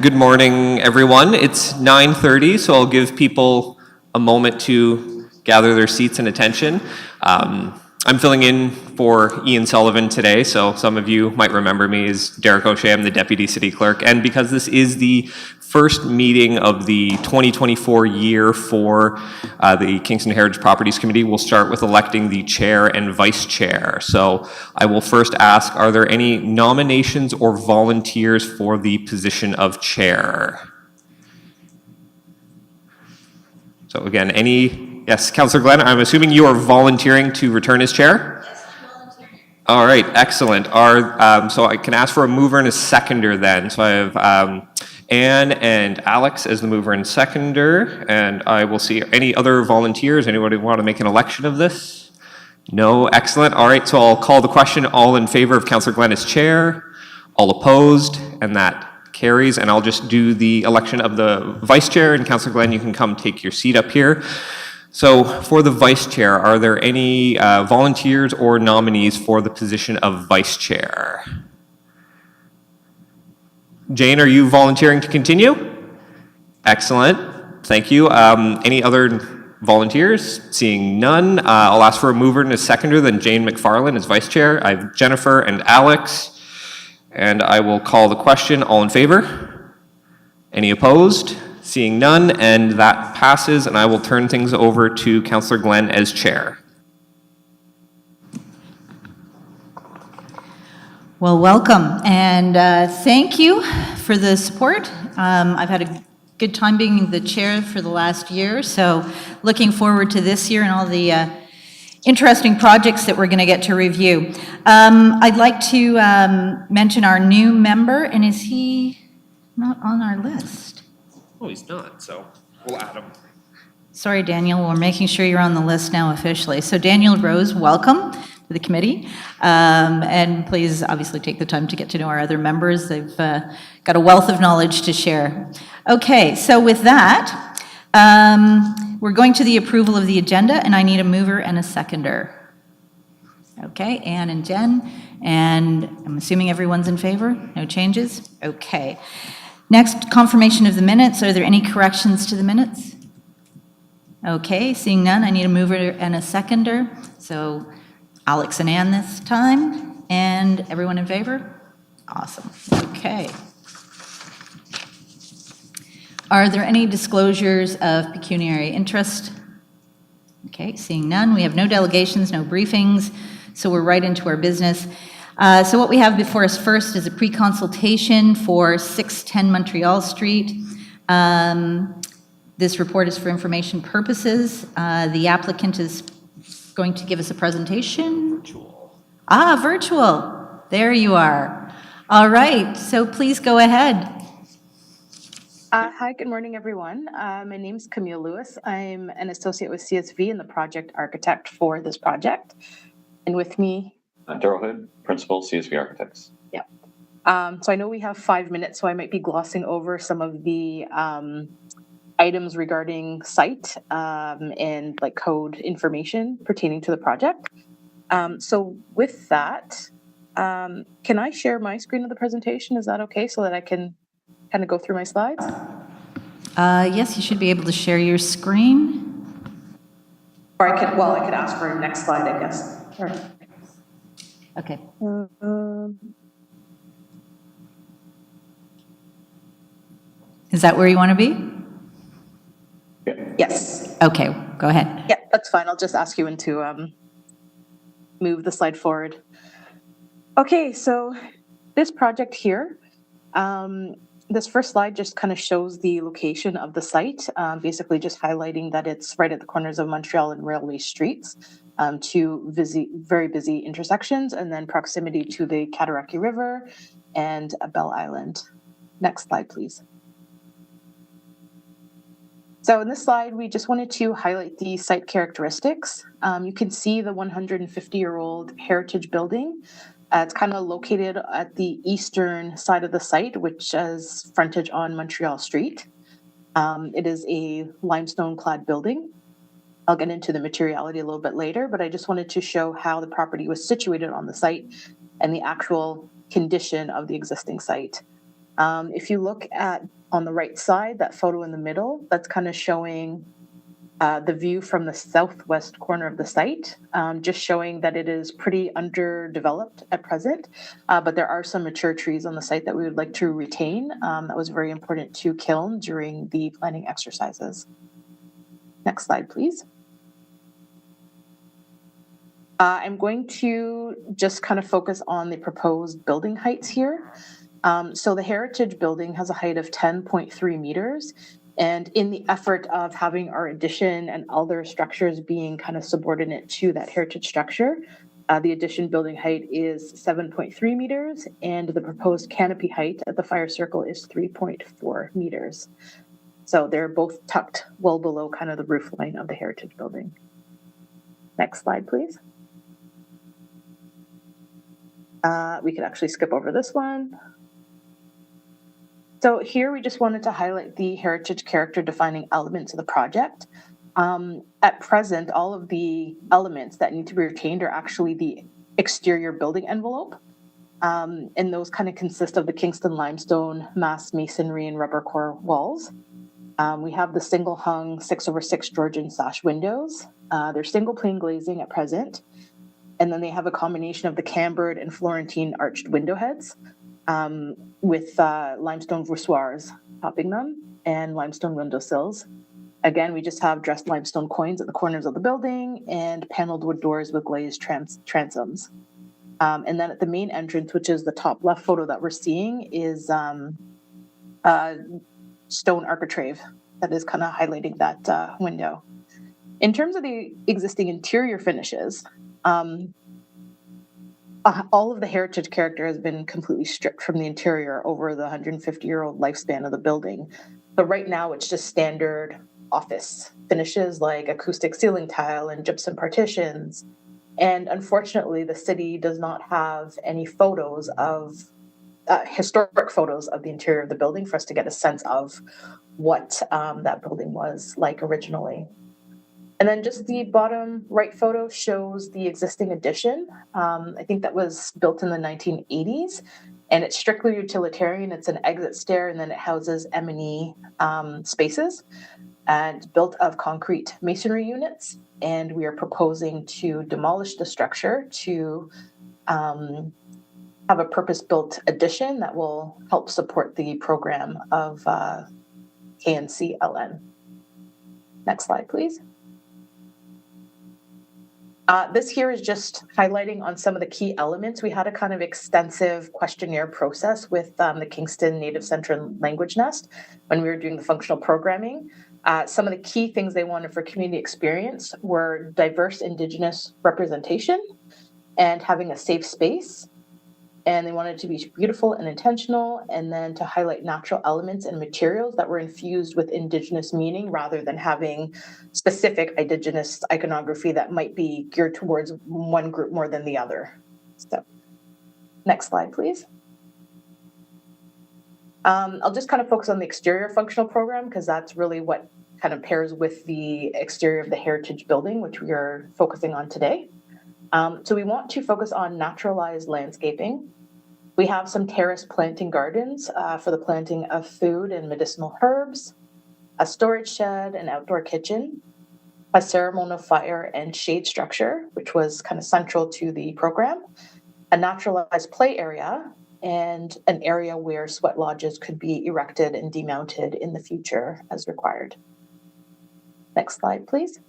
Good morning, everyone. It's 9:30, so I'll give people a moment to gather their seats and attention. I'm filling in for Ian Sullivan today, so some of you might remember me as Derek O'Shea. I'm the Deputy City Clerk, and because this is the first meeting of the 2024 year for the Kingston Heritage Properties Committee, we'll start with electing the chair and vice chair. So I will first ask, are there any nominations or volunteers for the position of chair? So again, yes, Councillor Glenn, I'm assuming you are volunteering to return as chair? Yes, I'm volunteering. All right, excellent. So I can ask for a mover and a seconder then. So I have Anne and Alex as the mover and seconder, and I will see any other volunteers. Anybody want to make an election of this? No, excellent. All right, so I'll call the question. All in favor of Councillor Glenn as chair? All opposed? And that carries, and I'll just do the election of the vice chair, and Councillor Glenn, you can come take your seat up here. So for the vice chair, are there any volunteers or nominees for the position of vice chair? Jane, are you volunteering to continue? Excellent, thank you. Any other volunteers? Seeing none, I'll ask for a mover and a seconder, then Jane McFarland as vice chair. I have Jennifer and Alex, and I will call the question. All in favor? Any opposed? Seeing none, and that passes, and I will turn things over to Councillor Glenn as chair. Well, welcome, and thank you for the support. I've had a good time being the chair for the last year, so looking forward to this year and all the interesting projects that we're going to get to review. I'd like to mention our new member, and is he not on our list? Oh, he's not, so we'll add him. Sorry, Daniel, we're making sure you're on the list now officially. So Daniel Rose, welcome to the committee. And please obviously take the time to get to know our other members. They've got a wealth of knowledge to share. Okay, so with that, we're going to the approval of the agenda, and I need a mover and a seconder. Okay, Anne and Jen, and I'm assuming everyone's in favor? No changes? Okay. Next, confirmation of the minutes. Are there any corrections to the minutes? Okay, seeing none, I need a mover and a seconder. So Alex and Ann this time, and everyone in favor? Awesome, okay. Are there any disclosures of pecuniary interest? Okay, seeing none, we have no delegations, no briefings, so we're right into our business. So what we have before us first is a pre-consultation for 610 Montreal Street. This report is for information purposes. The applicant is going to give us a presentation. Virtual. Virtual. There you are. All right, so please go ahead. Hi, good morning, everyone. My name is Camille Lewis. I'm an associate with CSV and the project architect for this project. And with me... Daryl Hood, Principal, CSV Architects. Yeah. So I know we have 5 minutes, so I might be glossing over some of the items regarding site and like code information pertaining to the project. So with that, can I share my screen of the presentation? Is that okay, so that I can kind of go through my slides? Yes, you should be able to share your screen. Or I could ask for a next slide, I guess. All right. Okay. Is that where you want to be? Yes. Okay, go ahead. Yeah, that's fine. I'll just ask you to move the slide forward. Okay, so this project here, this first slide just kind of shows the location of the site, basically just highlighting that it's right at the corners of Montreal and Railway Streets, two very busy intersections, and then proximity to the Cataraqui River and Bell Island. Next slide, please. So in this slide, we just wanted to highlight the site characteristics. You can see the 150-year-old heritage building. It's kind of located at the eastern side of the site, which has frontage on Montreal Street. It is a limestone-clad building. I'll get into the materiality a little bit later, but I just wanted to show how the property was situated on the site and the actual condition of the existing site. If you look at on the right side, that photo in the middle, that's kind of showing the view from the southwest corner of the site, just showing that it is pretty underdeveloped at present, but there are some mature trees on the site that we would like to retain. That was very important to Kiln during the planning exercises. Next slide, please. I'm going to just kind of focus on the proposed building heights here. So the Heritage Building has a height of 10.3 meters. And in the effort of having our addition and other structures being kind of subordinate to that heritage structure, the addition building height is 7.3 meters, and the proposed canopy height at the fire circle is 3.4 meters. So they're both tucked well below kind of the roof line of the Heritage Building. Next slide, please. We could actually skip over this one. So here we just wanted to highlight the heritage character defining elements of the project. At present, all of the elements that need to be retained are actually the exterior building envelope. And those kind of consist of the Kingston limestone, mass masonry, and rubber core walls. We have the single hung 6/6 Georgian sash windows. They're single pane glazing at present. And then they have a combination of the cambered and Florentine arched window heads, with limestone voussoirs topping them and limestone windowsills. Again, we just have dressed limestone coins at the corners of the building and paneled wood doors with glazed transoms. And then at the main entrance, which is the top left photo that we're seeing, is stone architrave that is kind of highlighting that window. In terms of the existing interior finishes, all of the heritage character has been completely stripped from the interior over the 150-year-old lifespan of the building. But right now, it's just standard office finishes like acoustic ceiling tile and gypsum partitions. And unfortunately, the city does not have any photos of historic photos of the interior of the building for us to get a sense of what that building was like originally. And then just the bottom right photo shows the existing addition. I think that was built in the 1980s, and it's strictly utilitarian. It's an exit stair, and then it houses M&E spaces, and built of concrete masonry units. And we are proposing to demolish the structure to have a purpose-built addition that will help support the program of KNCLN. Next slide, please. This here is just highlighting on some of the key elements. We had a kind of extensive questionnaire process with the Kingston Native Central Language Nest when we were doing the functional programming. Some of the key things they wanted for community experience were diverse Indigenous representation and having a safe space. And they wanted it to be beautiful and intentional, and then to highlight natural elements and materials that were infused with Indigenous meaning rather than having specific Indigenous iconography that might be geared towards one group more than the other. So, next slide, please. I'll just kind of focus on the exterior functional program because that's really what kind of pairs with the exterior of the heritage building, which we are focusing on today. So we want to focus on naturalized landscaping. We have some terrace planting gardens for the planting of food and medicinal herbs, a storage shed, an outdoor kitchen, a ceremonial fire and shade structure, which was kind of central to the program, a naturalized play area, and an area where sweat lodges could be erected and demounted in the future as required. Next slide, please.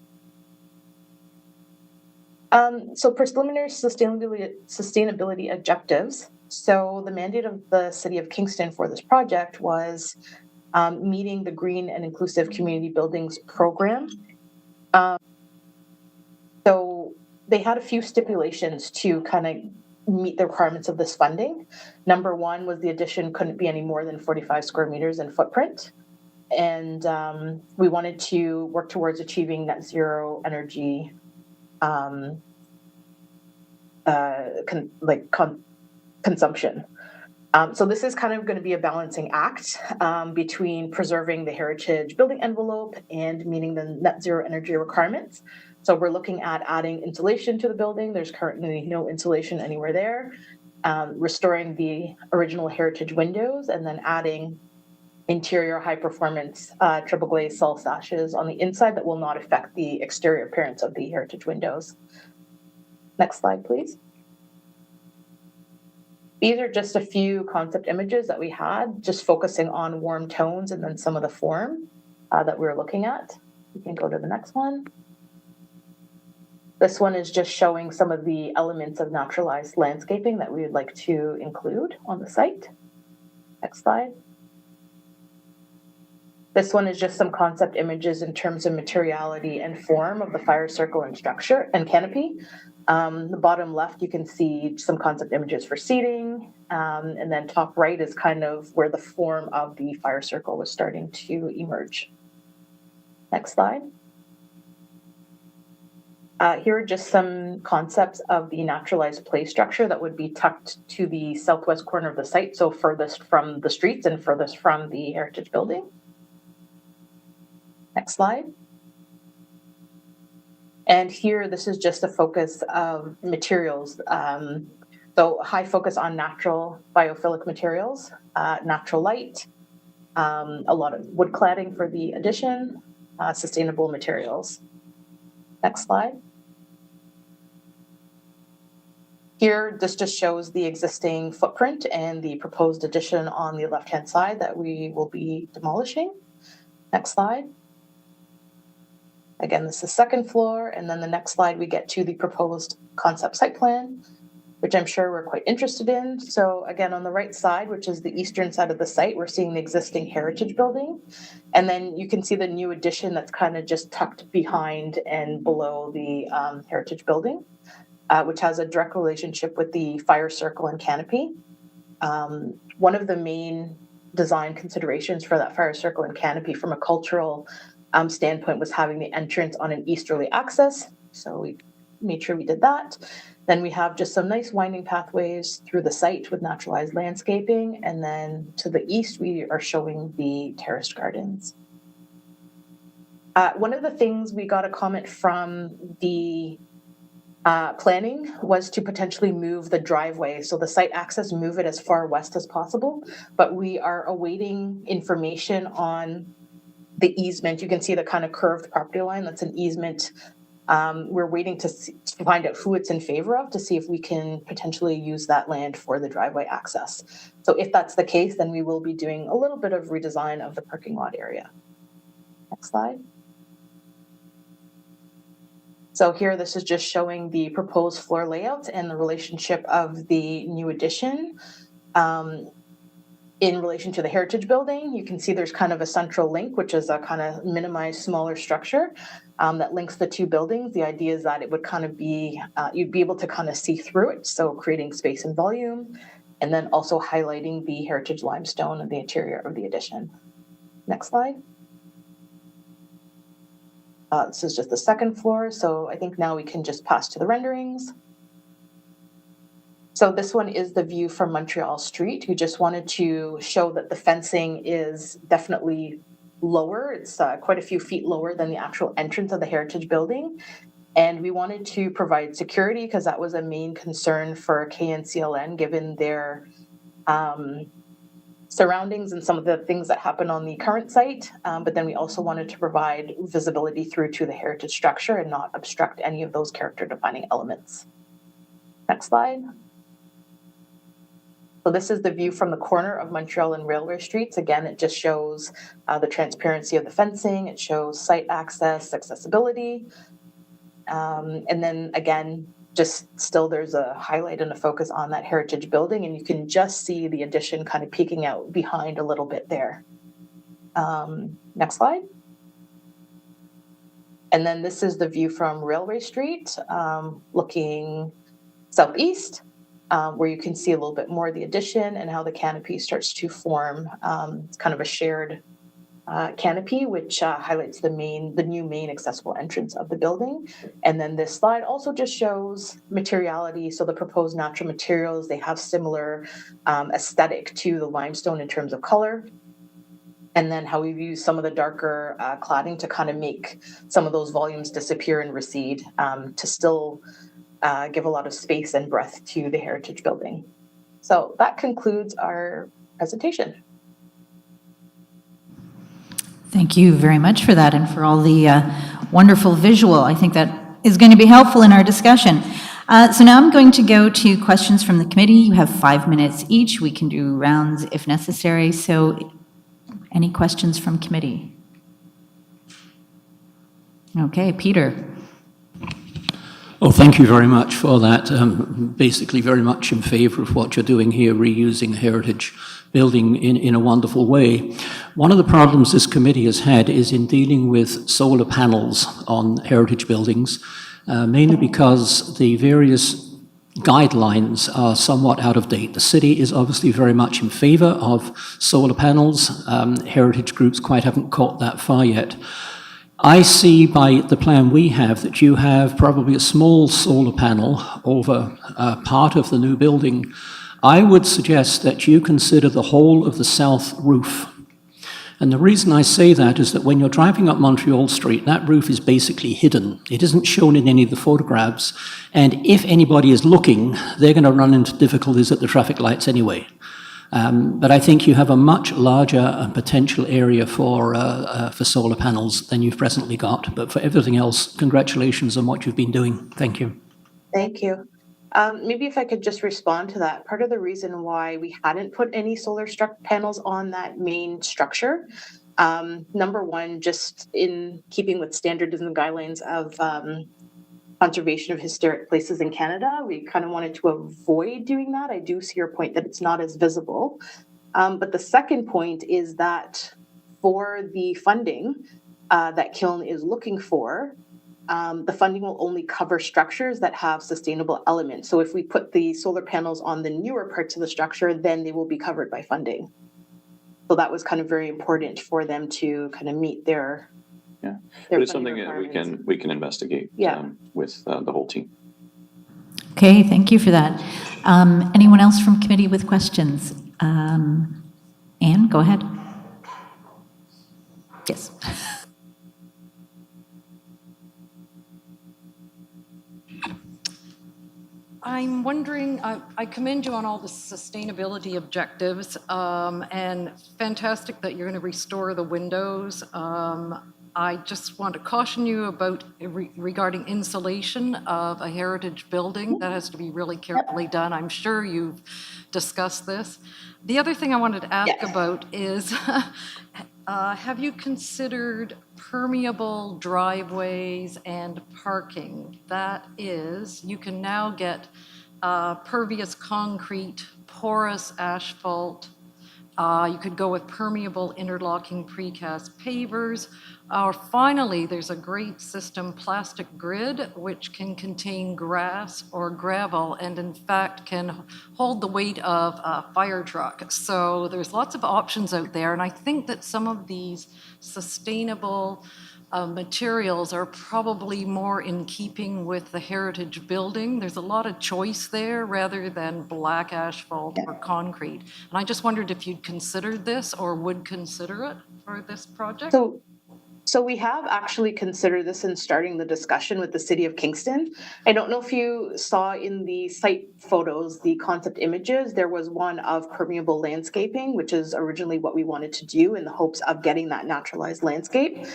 So preliminary sustainability objectives. So the mandate of the City of Kingston for this project was meeting the Green and Inclusive Community Buildings program. So they had a few stipulations to kind of meet the requirements of this funding. Number one was the addition couldn't be any more than 45 square meters in footprint. And we wanted to work towards achieving net zero energy consumption. So this is kind of going to be a balancing act between preserving the heritage building envelope and meeting the net zero energy requirements. So we're looking at adding insulation to the building. There's currently no insulation anywhere there. restoring the original heritage windows and then adding interior high performance triple glazed sol sashes on the inside that will not affect the exterior appearance of the heritage windows. Next slide, please. These are just a few concept images that we had, just focusing on warm tones and then some of the form that we were looking at. We can go to the next one. This one is just showing some of the elements of naturalized landscaping that we would like to include on the site. Next slide. This one is just some concept images in terms of materiality and form of the fire circle and structure and canopy. The bottom left, you can see some concept images for seating, and then top right is kind of where the form of the fire circle was starting to emerge. Next slide. Here are just some concepts of the naturalized play structure that would be tucked to the southwest corner of the site, so furthest from the streets and furthest from the heritage building. Next slide. And here, this is just a focus of materials. So high focus on natural biophilic materials, natural light, a lot of wood cladding for the addition, sustainable materials. Next slide. Here, this just shows the existing footprint and the proposed addition on the left-hand side that we will be demolishing. Next slide. Again, this is second floor, and then the next slide we get to the proposed concept site plan, which I'm sure we're quite interested in. So again, on the right side, which is the eastern side of the site, we're seeing the existing heritage building. And then you can see the new addition that's kind of just tucked behind and below the heritage building, which has a direct relationship with the fire circle and canopy. One of the main design considerations for that fire circle and canopy from a cultural standpoint was having the entrance on an easterly axis. So we made sure we did that. Then we have just some nice winding pathways through the site with naturalized landscaping. And then to the east, we are showing the terraced gardens. One of the things we got a comment from the planning was to potentially move the driveway. So the site access, move it as far west as possible. But we are awaiting information on the easement. You can see the kind of curved property line. That's an easement. We're waiting to find out who it's in favor of to see if we can potentially use that land for the driveway access. So if that's the case, then we will be doing a little bit of redesign of the parking lot area. Next slide. So here, this is just showing the proposed floor layout and the relationship of the new addition. In relation to the heritage building, you can see there's kind of a central link, which is a kind of minimized, smaller structure that links the two buildings. The idea is that it would kind of be, you'd be able to kind of see through it, so creating space and volume, and then also highlighting the heritage limestone of the interior of the addition. Next slide. This is just the second floor, so I think now we can just pass to the renderings. So this one is the view from Montreal Street. We just wanted to show that the fencing is definitely lower. It's quite a few feet lower than the actual entrance of the heritage building. And we wanted to provide security because that was a main concern for KNCLN, given their surroundings and some of the things that happen on the current site. But then we also wanted to provide visibility through to the heritage structure and not obstruct any of those character defining elements. Next slide. So this is the view from the corner of Montreal and Railway Streets. Again, it just shows the transparency of the fencing. It shows site access, accessibility. And then again, just still there's a highlight and a focus on that heritage building, and you can just see the addition kind of peeking out behind a little bit there. Next slide. And then this is the view from Railway Street, looking southeast. Where you can see a little bit more of the addition and how the canopy starts to form. It's kind of a shared canopy, which highlights the new main accessible entrance of the building. And then this slide also just shows materiality. So the proposed natural materials, they have similar aesthetic to the limestone in terms of color. And then how we've used some of the darker cladding to kind of make some of those volumes disappear and recede to still give a lot of space and breadth to the heritage building. So that concludes our presentation. Thank you very much for that and for all the wonderful visual. I think that is going to be helpful in our discussion. So now I'm going to go to questions from the committee. You have 5 minutes each. We can do rounds if necessary. So any questions from committee? Okay, Peter. Oh, thank you very much for that. Basically, very much in favour of what you're doing here, reusing a heritage building in a wonderful way. One of the problems this committee has had is in dealing with solar panels on heritage buildings, mainly because the various guidelines are somewhat out of date. The city is obviously very much in favour of solar panels. Heritage groups quite haven't caught that far yet. I see by the plan we have that you have probably a small solar panel over part of the new building. I would suggest that you consider the whole of the south roof. And the reason I say that is that when you're driving up Montreal Street, that roof is basically hidden. It isn't shown in any of the photographs. And if anybody is looking, they're going to run into difficulties at the traffic lights anyway. But I think you have a much larger potential area for solar panels than you've presently got. But for everything else, congratulations on what you've been doing. Thank you. Thank you. Maybe if I could just respond to that. Part of the reason why we hadn't put any solar panels on that main structure, number one, just in keeping with standards and guidelines of conservation of historic places in Canada, we kind of wanted to avoid doing that. I do see your point that it's not as visible. But the second point is that for the funding that Kiln is looking for, the funding will only cover structures that have sustainable elements. So if we put the solar panels on the newer parts of the structure, then they will be covered by funding. So that was kind of very important for them to kind of meet their but it's something that we can investigate with the whole team. Okay, thank you for that. Anyone else from committee with questions? Anne, go ahead. Yes. I'm wondering, I commend you on all the sustainability objectives, and fantastic that you're going to restore the windows. I just want to caution you about regarding insulation of a heritage building. That has to be really carefully done. I'm sure you've discussed this. The other thing I wanted to ask about is, have you considered permeable driveways and parking? That is, you can now get pervious concrete, porous asphalt. You could go with permeable interlocking precast pavers. Or finally, there's a great system, plastic grid, which can contain grass or gravel and in fact can hold the weight of a fire truck. So there's lots of options out there. And I think that some of these sustainable materials are probably more in keeping with the heritage building. There's a lot of choice there rather than black asphalt or concrete. And I just wondered if you'd considered this or would consider it for this project. So we have actually considered this in starting the discussion with the city of Kingston. I don't know if you saw in the site photos, the concept images, there was one of permeable landscaping, which is originally what we wanted to do in the hopes of getting that naturalized landscape,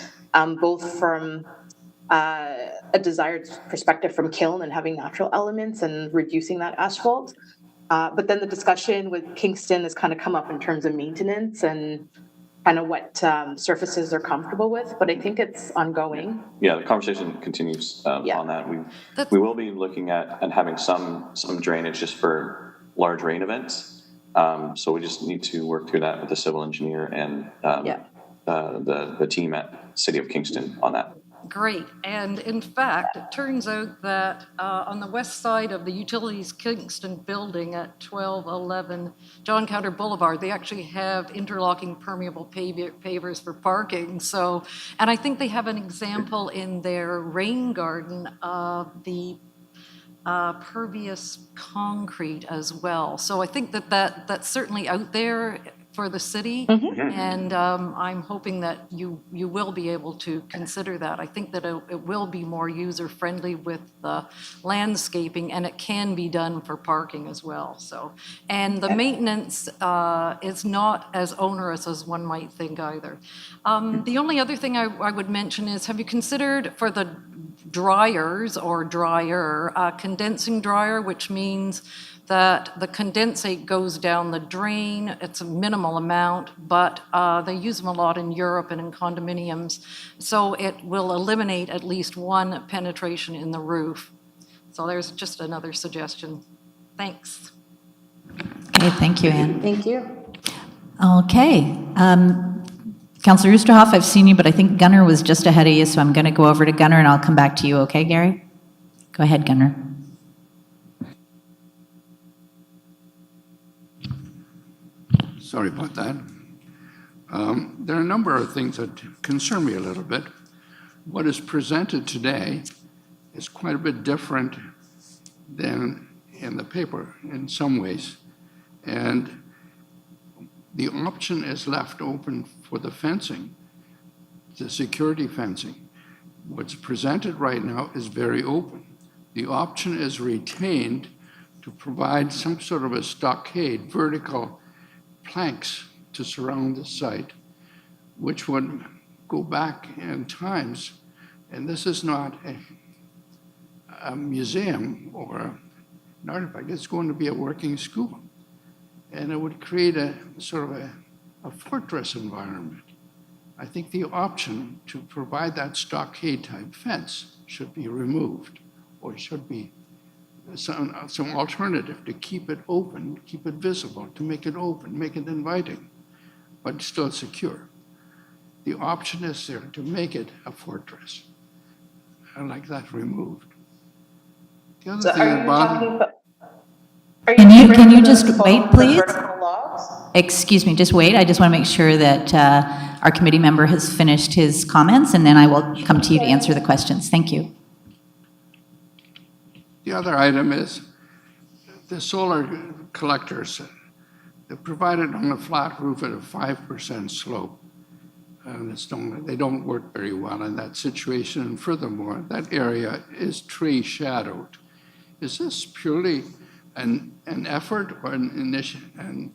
both from a desired perspective from Kiln and having natural elements and reducing that asphalt. But then the discussion with Kingston has kind of come up in terms of maintenance and kind of what surfaces they're comfortable with, but I think it's ongoing. Yeah, the conversation continues on that. We will be looking at and having some drainage just for large rain events. So we just need to work through that with the civil engineer and the team at City of Kingston on that. Great. And in fact, it turns out that on the west side of the Utilities Kingston building at 1211 John Counter Boulevard, they actually have interlocking permeable pavers for parking. So, and I think they have an example in their rain garden of the pervious concrete as well. So I think that that's certainly out there for the city. And I'm hoping that you will be able to consider that. I think that it will be more user-friendly with the landscaping, and it can be done for parking as well, so. And the maintenance is not as onerous as one might think either. The only other thing I would mention is, have you considered for the dryers or dryer, condensing dryer, which means that the condensate goes down the drain. It's a minimal amount, but they use them a lot in Europe and in condominiums. So it will eliminate at least one penetration in the roof. So there's just another suggestion. Thanks. Okay, thank you, Anne. Thank you. Okay. Councillor Oosterhoff, I've seen you, but I think Gunnar was just ahead of you, so I'm going to go over to Gunnar and I'll come back to you, okay, Gary? Go ahead, Gunnar. Sorry about that. There are a number of things that concern me a little bit. What is presented today is quite a bit different than in the paper in some ways. And the option is left open for the fencing, the security fencing. What's presented right now is very open. The option is retained to provide some sort of a stockade, vertical planks to surround the site, which would go back in times. And this is not a museum or an artifact, it's going to be a working school. And it would create a sort of a fortress environment. I think the option to provide that stockade type fence should be removed, or should be some alternative to keep it open, keep it visible, to make it open, make it inviting, but still secure. The option is there to make it a fortress. I like that removed. The other thing about Can you just wait, please? Excuse me, just wait. I just want to make sure that our committee member has finished his comments, and then I will come to you to answer the questions. Thank you. The other item is the solar collectors. They're provided on a flat roof at a 5% slope. And they don't work very well in that situation. And furthermore, that area is tree shadowed. Is this purely an effort or an initiative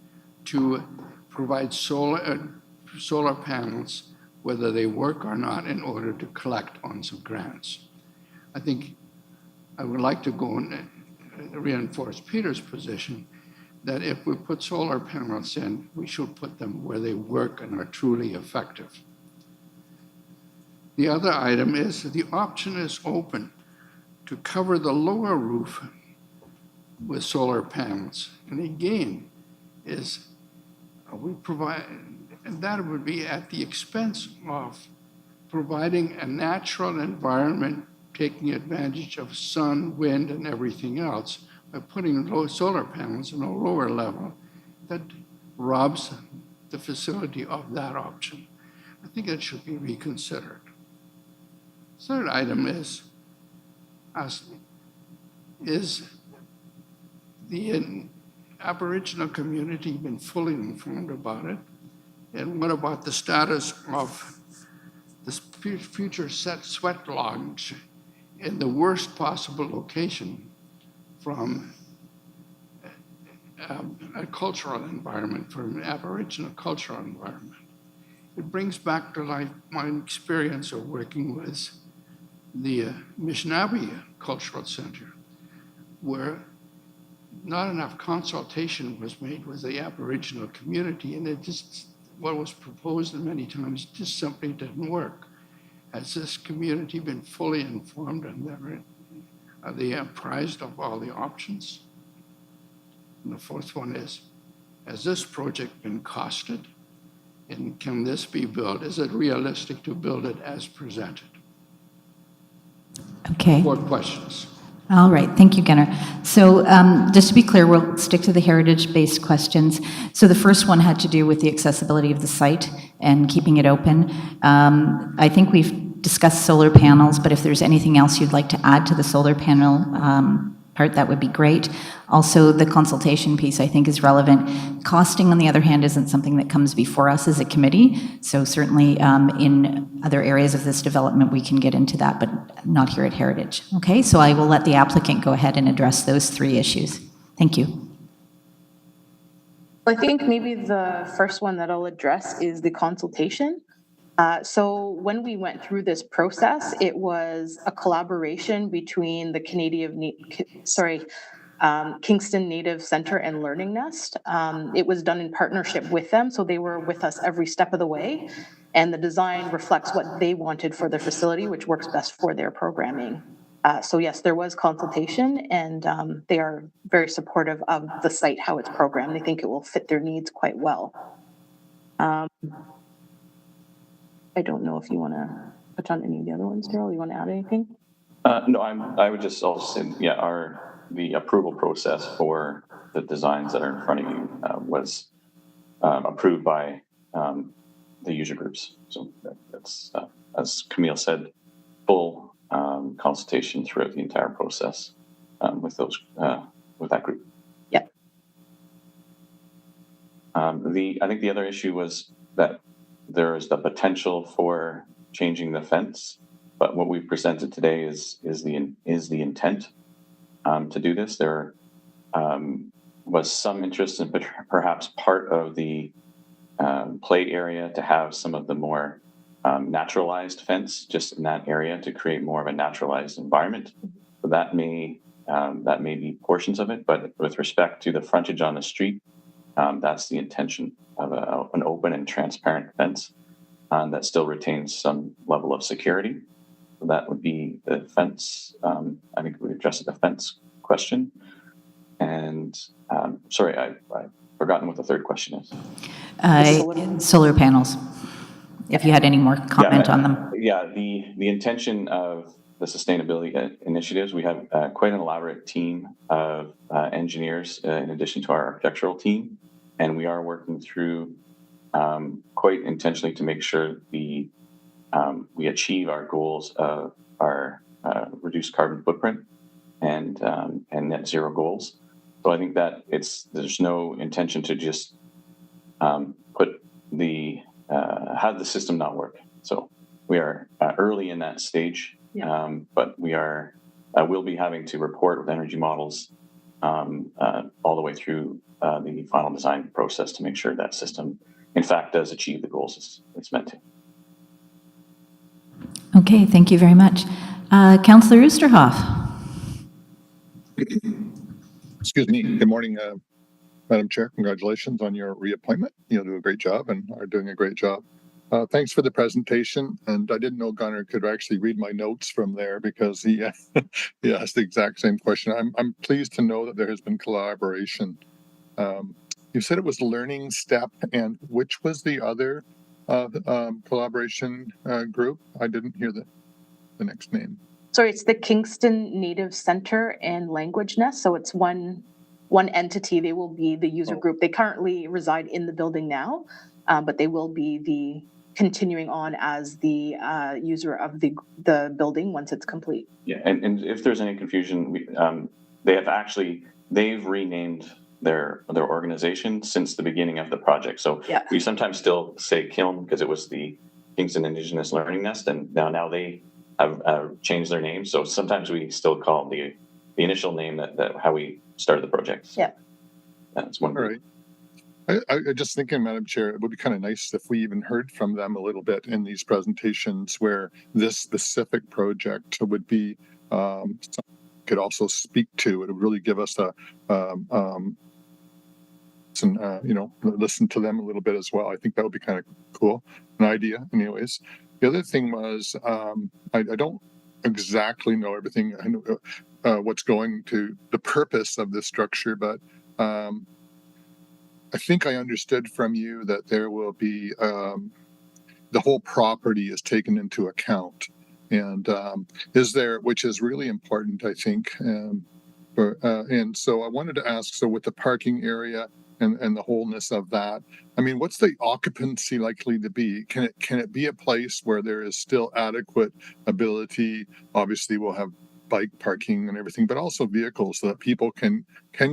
to provide solar panels, whether they work or not, in order to collect on some grants? I think I would like to go and reinforce Peter's position that if we put solar panels in, we should put them where they work and are truly effective. The other item is the option is open to cover the lower roof with solar panels. And again, we provide, and that would be at the expense of providing a natural environment, taking advantage of sun, wind, and everything else by putting low solar panels on a lower level that robs the facility of that option. I think it should be reconsidered. Third item is the Aboriginal community been fully informed about it? And what about the status of this future sweat lodge in the worst possible location from a cultural environment, from an Aboriginal cultural environment? It brings back to life my experience of working with the Mishnabee Cultural Center, where not enough consultation was made with the Aboriginal community, and it just, what was proposed many times just simply didn't work. Has this community been fully informed, and are they apprised of all the options? And the fourth one is, has this project been costed? And can this be built? Is it realistic to build it as presented? Okay. 4 questions. All right, thank you, Gunnar. So just to be clear, we'll stick to the heritage-based questions. So the first one had to do with the accessibility of the site and keeping it open. I think we've discussed solar panels, but if there's anything else you'd like to add to the solar panel part, that would be great. Also, the consultation piece, I think, is relevant. Costing, on the other hand, isn't something that comes before us as a committee, so certainly in other areas of this development, we can get into that, but not here at Heritage. Okay, so I will let the applicant go ahead and address those three issues. Thank you. I think maybe the first one that I'll address is the consultation. So when we went through this process, it was a collaboration between the Kingston Native Center and Learning Nest. It was done in partnership with them, so they were with us every step of the way. And the design reflects what they wanted for their facility, which works best for their programming. So yes, there was consultation, and they are very supportive of the site, how it's programmed. They think it will fit their needs quite well. I don't know if you want to touch on any of the other ones, Daryl. You want to add anything? No, I would just also say, yeah, the approval process for the designs that are in front of you was approved by the user groups. So that's, as Camille said, full consultation throughout the entire process with that group. Yeah. I think the other issue was that there is the potential for changing the fence, but what we've presented today is the intent to do this. There was some interest in perhaps part of the play area to have some of the more naturalized fence just in that area to create more of a naturalized environment. So that may be portions of it, but with respect to the frontage on the street, that's the intention of an open and transparent fence that still retains some level of security. So that would be the fence. I think we addressed the fence question. And sorry, I've forgotten what the third question is. Solar panels, if you had any more comment on them. Yeah, the intention of the sustainability initiatives, we have quite an elaborate team of engineers in addition to our architectural team. And we are working through quite intentionally to make sure we achieve our goals of our reduced carbon footprint and net zero goals. So I think that there's no intention to just have the system not work. So we are early in that stage, but we'll be having to report with energy models all the way through the final design process to make sure that system, in fact, does achieve the goals it's meant to. Okay, thank you very much. Councillor Oosterhoff. Excuse me. Good morning, Madam Chair. Congratulations on your reappointment. You'll do a great job and are doing a great job. Thanks for the presentation. And I didn't know Gunnar could actually read my notes from there because he asked the exact same question. I'm pleased to know that there has been collaboration. You said it was Learning Step, and which was the other collaboration group? I didn't hear the next name. Sorry, it's the Kingston Native Center and Language Nest. So it's one entity. They will be the user group. They currently reside in the building now, but they will be continuing on as the user of the building once it's complete. Yeah, and if there's any confusion, they've renamed their organization since the beginning of the project. So we sometimes still say KILN because it was the Kingston Indigenous Learning Nest, and now they have changed their name. So sometimes we still call the initial name that how we started the project. Yeah, that's one. All right. I just thinking, Madam Chair, it would be kind of nice if we even heard from them a little bit in these presentations where this specific project would be could also speak to. It would really give us listen to them a little bit as well. I think that would be kind of cool, an idea anyways. The other thing was, I don't exactly know everything. I know what's going to the purpose of this structure, but I think I understood from you that there will be the whole property is taken into account, and which is really important, I think. And so I wanted to ask, so with the parking area and the wholeness of that, I mean, what's the occupancy likely to be? Can it be a place where there is still adequate ability? Obviously, we'll have bike parking and everything, but also vehicles so that people can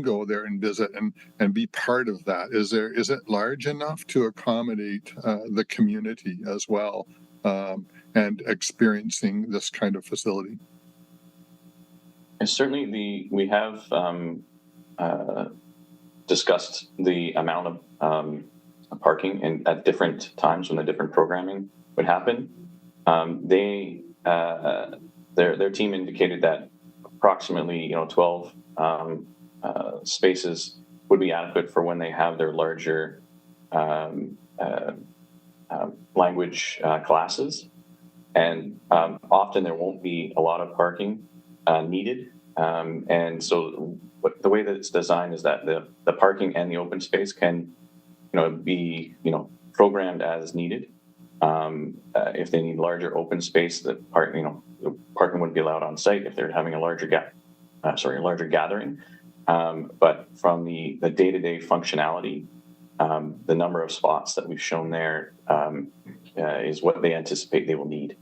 go there and visit and be part of that. Is it large enough to accommodate the community as well, and experiencing this kind of facility? And certainly we have discussed the amount of parking and at different times when the different programming would happen. Their team indicated that approximately 12 spaces would be adequate for when they have their larger language classes, and often there won't be a lot of parking needed, and so the way that it's designed is that the parking and the open space can be programmed as needed. If they need larger open space, the parking wouldn't be allowed on site if they're having a larger gathering. But from the day-to-day functionality, the number of spots that we've shown there is what they anticipate they will need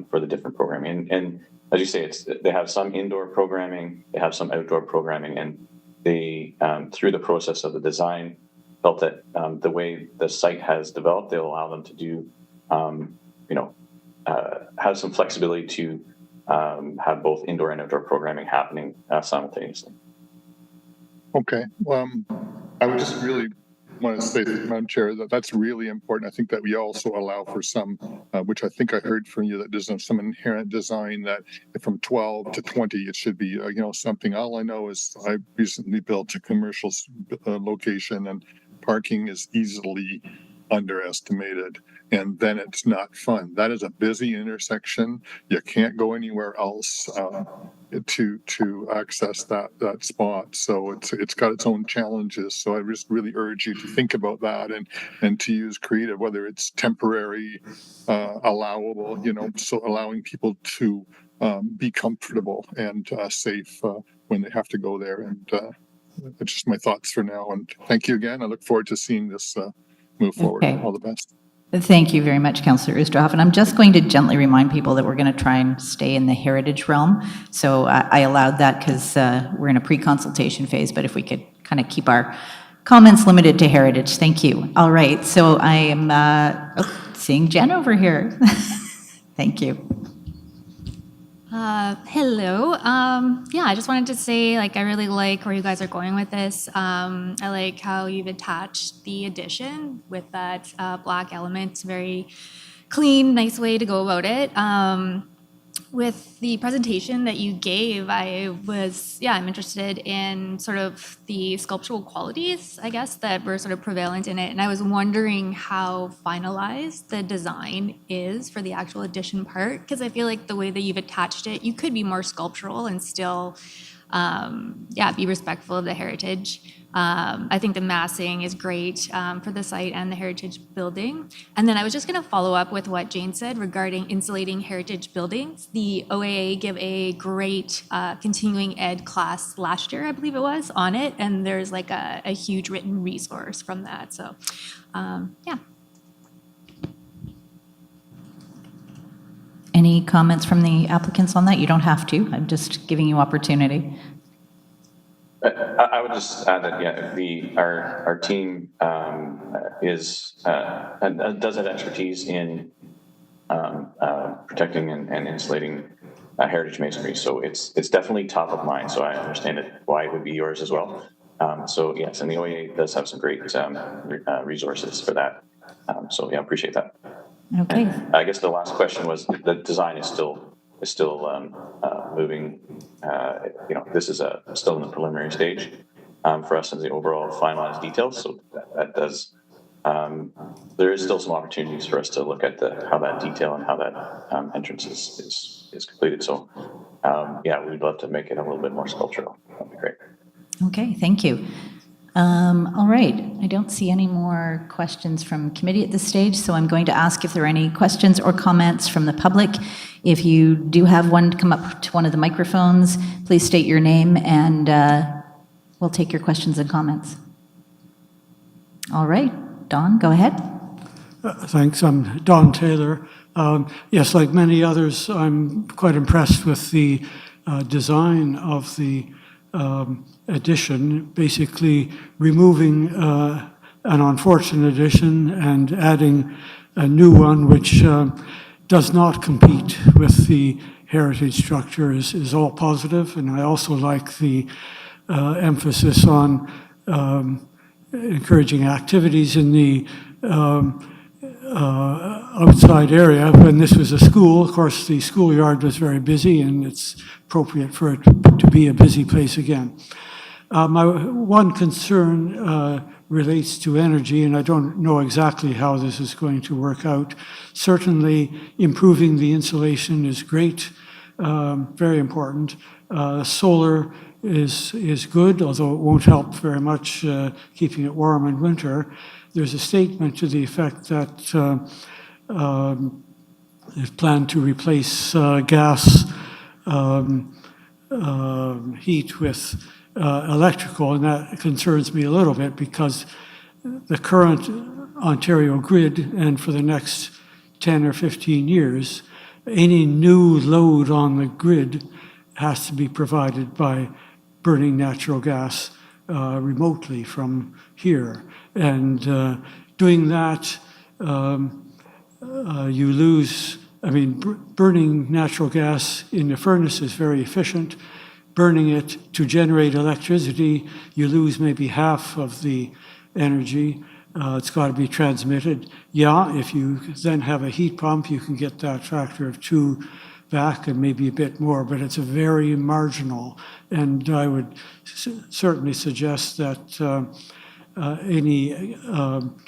for the different programming. And as you say, they have some indoor programming, they have some outdoor programming, and they, through the process of the design, felt that the way the site has developed, they'll allow them to do, have some flexibility to have both indoor and outdoor programming happening simultaneously. Okay. I would just really want to say, Madam Chair, that's really important. I think that we also allow for some, which I think I heard from you, that there's some inherent design that from 12 to 20, it should be, something. All I know is I recently built a commercial location, and parking is easily underestimated, and then it's not fun. That is a busy intersection. You can't go anywhere else to access that spot. So it's got its own challenges. So I just really urge you to think about that and to use creative, whether it's temporary, allowable, so allowing people to be comfortable and safe when they have to go there. And it's just my thoughts for now. And thank you again. I look forward to seeing this move forward. Okay. All the best. Thank you very much, Councillor Oosterhoff. And I'm just going to gently remind people that we're going to try and stay in the heritage realm. So I allowed that because we're in a pre-consultation phase, but if we could kind of keep our comments limited to heritage. Thank you. All right. So I am seeing Jen over here. Thank you. Hello. Yeah, I just wanted to say, I really like where you guys are going with this. I like how you've attached the addition with that black element. It's a very clean, nice way to go about it. With the presentation that you gave, I'm interested in sort of the sculptural qualities, I guess, that were sort of prevalent in it. And I was wondering how finalized the design is for the actual addition part, because I feel like the way that you've attached it, you could be more sculptural and still, be respectful of the heritage. I think the massing is great for the site and the heritage building. And then I was just going to follow up with what Jane said regarding insulating heritage buildings. The OAA gave a great continuing ed class last year, I believe it was, on it. And there's a huge written resource from that. So, yeah. Any comments from the applicants on that? You don't have to. I'm just giving you opportunity. I would just add that our team does have expertise in protecting and insulating heritage masonry, so it's definitely top of mind. So I understand why it would be yours as well. So yes, and the OEA does have some great resources for that. So yeah, appreciate that. Okay. And I guess the last question was the design is still moving. This is still in the preliminary stage for us in the overall finalized details. So that does. There is still some opportunities for us to look at how that detail and how that entrance is completed. So we'd love to make it a little bit more sculptural. That'd be great. Okay, thank you. All right, I don't see any more questions from committee at this stage, so I'm going to ask if there are any questions or comments from the public. If you do have one, come up to one of the microphones. Please state your name, and we'll take your questions and comments. All right, Don, go ahead. Thanks. I'm Don Taylor. Yes, like many others, I'm quite impressed with the design of the addition, basically removing an unfortunate addition and adding a new one which does not compete with the heritage structure is all positive. And I also like the emphasis on encouraging activities in the outside area. When this was a school, of course, the schoolyard was very busy, and it's appropriate for it to be a busy place again. My one concern relates to energy, and I don't know exactly how this is going to work out. Certainly, improving the insulation is great, very important. Solar is good, although it won't help very much keeping it warm in winter. There's a statement to the effect that there's planned to replace gas heat with electrical, and that concerns me a little bit because the current Ontario grid, and for the next 10 or 15 years, any new load on the grid has to be provided by burning natural gas remotely from here. And doing that, you lose, burning natural gas in the furnace is very efficient. Burning it to generate electricity, you lose maybe half of the energy. It's got to be transmitted. Yeah, if you then have a heat pump, you can get that factor of 2 back and maybe a bit more, but it's a very marginal. And I would certainly suggest that any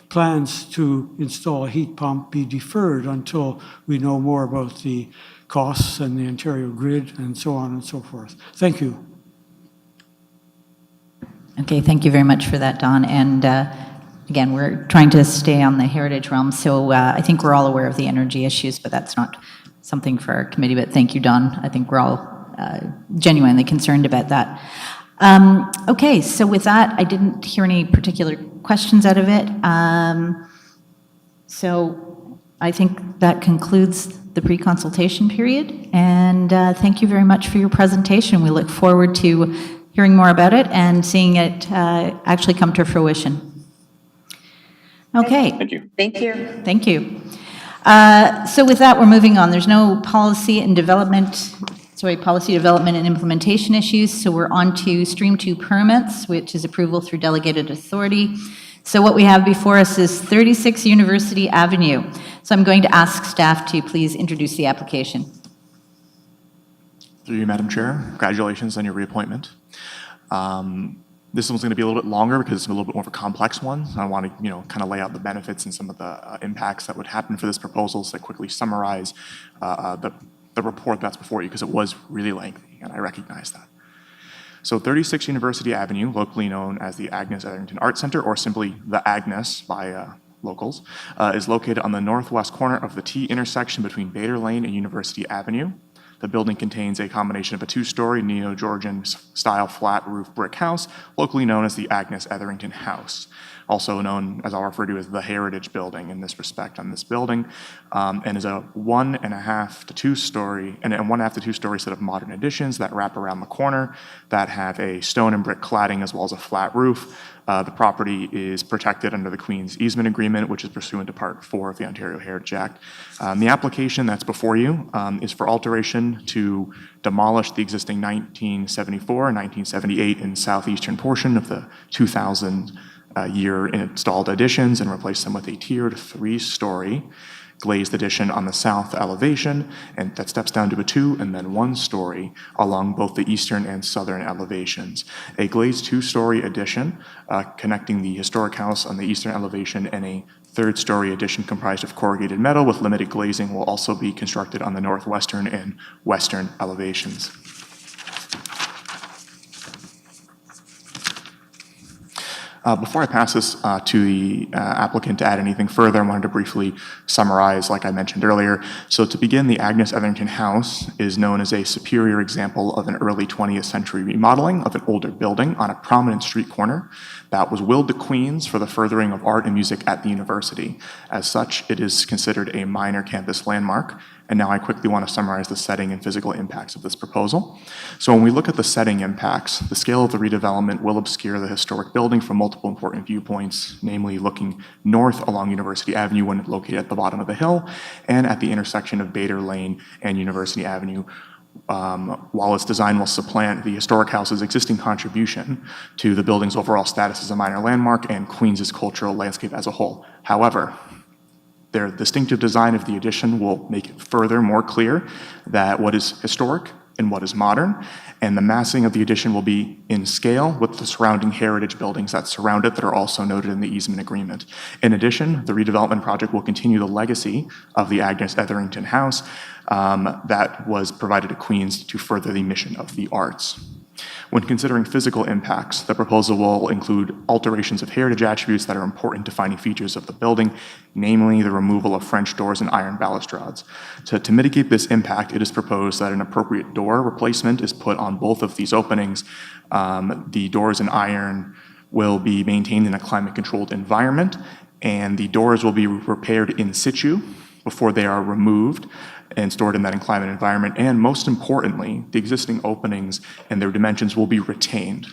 plans to install a heat pump be deferred until we know more about the costs and the Ontario grid and so on and so forth. Thank you. Okay, thank you very much for that, Don. And again, we're trying to stay on the heritage realm, so I think we're all aware of the energy issues, but that's not something for our committee. But thank you, Don. I think we're all genuinely concerned about that. Okay, so with that, I didn't hear any particular questions out of it. So I think that concludes the pre-consultation period. And thank you very much for your presentation. We look forward to hearing more about it and seeing it actually come to fruition. Okay. Thank you. Thank you. Thank you. So with that, we're moving on. There's no policy development and implementation issues. So we're on to Stream 2 permits, which is approval through delegated authority. So what we have before us is 36 University Avenue. So I'm going to ask staff to please introduce the application. Through you, Madam Chair, congratulations on your reappointment. This one's going to be a little bit longer because it's a little bit more of a complex one. I want to, kind of lay out the benefits and some of the impacts that would happen for this proposal. So I quickly summarize the report that's before you because it was really lengthy, and I recognize that. So 36 University Avenue, locally known as the Agnes Etherington Art Center, or simply the Agnes by locals, is located on the northwest corner of the T intersection between Bader Lane and University Avenue. The building contains a combination of a 2-story Neo-Georgian style flat roof brick house, locally known as the Agnes Etherington House, also known, as I'll refer to, as the Heritage Building in this respect on this building, and is a 1.5 to 2-story, and a 1.5 to 2-story set of modern additions that wrap around the corner that have a stone and brick cladding as well as a flat roof. The property is protected under the Queen's Easement Agreement, which is pursuant to Part 4 of the Ontario Heritage Act. The application that's before you is for alteration to demolish the existing 1974 and 1978 in southeastern portion of the 2000 year installed additions and replace them with a tiered 3-story glazed addition on the south elevation, and that steps down to a 2 and then 1-story along both the eastern and southern elevations. A glazed 2-story addition connecting the historic house on the eastern elevation and a 3rd-story addition comprised of corrugated metal with limited glazing will also be constructed on the northwestern and western elevations. Before I pass this to the applicant to add anything further, I wanted to briefly summarize, like I mentioned earlier. So to begin, the Agnes Etherington House is known as a superior example of an early 20th century remodeling of an older building on a prominent street corner that was willed to Queens for the furthering of art and music at the university. As such, it is considered a minor campus landmark And now I quickly want to summarize the setting and physical impacts of this proposal. So when we look at the setting impacts, the scale of the redevelopment will obscure the historic building from multiple important viewpoints, namely looking north along University Avenue when located at the bottom of the hill, and at the intersection of Bader Lane and University Avenue, while its design will supplant the historic house's existing contribution to the building's overall status as a minor landmark and Queens' cultural landscape as a whole. However, their distinctive design of the addition will make it further more clear that what is historic and what is modern, and the massing of the addition will be in scale with the surrounding heritage buildings that surround it that are also noted in the easement agreement. In addition, the redevelopment project will continue the legacy of the Agnes Etherington House that was provided to Queens to further the mission of the arts. When considering physical impacts, the proposal will include alterations of heritage attributes that are important defining features of the building, namely the removal of French doors and iron balustrades. To mitigate this impact, it is proposed that an appropriate door replacement is put on both of these openings. The doors in iron will be maintained in a climate-controlled environment, and the doors will be repaired in situ before they are removed and stored in that climate environment. And most importantly, the existing openings and their dimensions will be retained.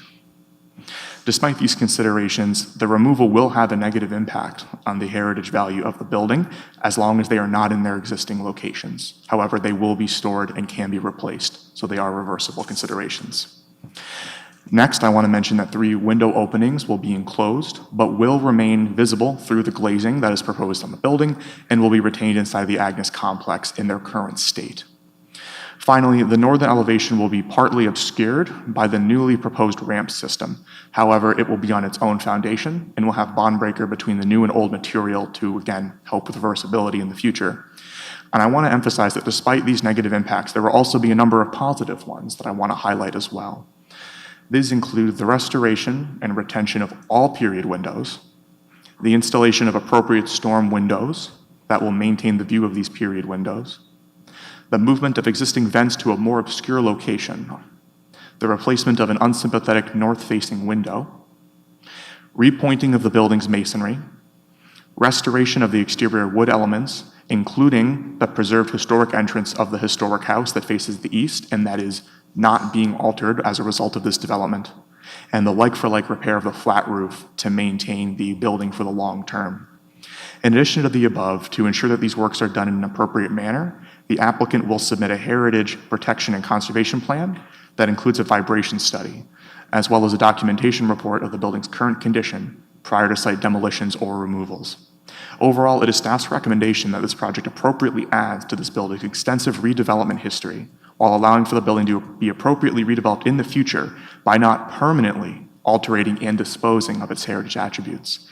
Despite these considerations, the removal will have a negative impact on the heritage value of the building as long as they are not in their existing locations. However, they will be stored and can be replaced, so they are reversible considerations. Next, I want to mention that 3 window openings will be enclosed, but will remain visible through the glazing that is proposed on the building and will be retained inside the Agnes complex in their current state. Finally, the northern elevation will be partly obscured by the newly proposed ramp system. However, it will be on its own foundation and will have bond breaker between the new and old material to, again, help with reversibility in the future. And I want to emphasize that despite these negative impacts, there will also be a number of positive ones that I want to highlight as well. These include the restoration and retention of all period windows, the installation of appropriate storm windows that will maintain the view of these period windows, the movement of existing vents to a more obscure location, the replacement of an unsympathetic north-facing window, repointing of the building's masonry, restoration of the exterior wood elements, including the preserved historic entrance of the historic house that faces the east and that is not being altered as a result of this development, and the like-for-like repair of the flat roof to maintain the building for the long term. In addition to the above, to ensure that these works are done in an appropriate manner, the applicant will submit a heritage protection and conservation plan that includes a vibration study, as well as a documentation report of the building's current condition prior to site demolitions or removals. Overall, it is staff's recommendation that this project appropriately adds to this building's extensive redevelopment history, while allowing for the building to be appropriately redeveloped in the future by not permanently altering and disposing of its heritage attributes.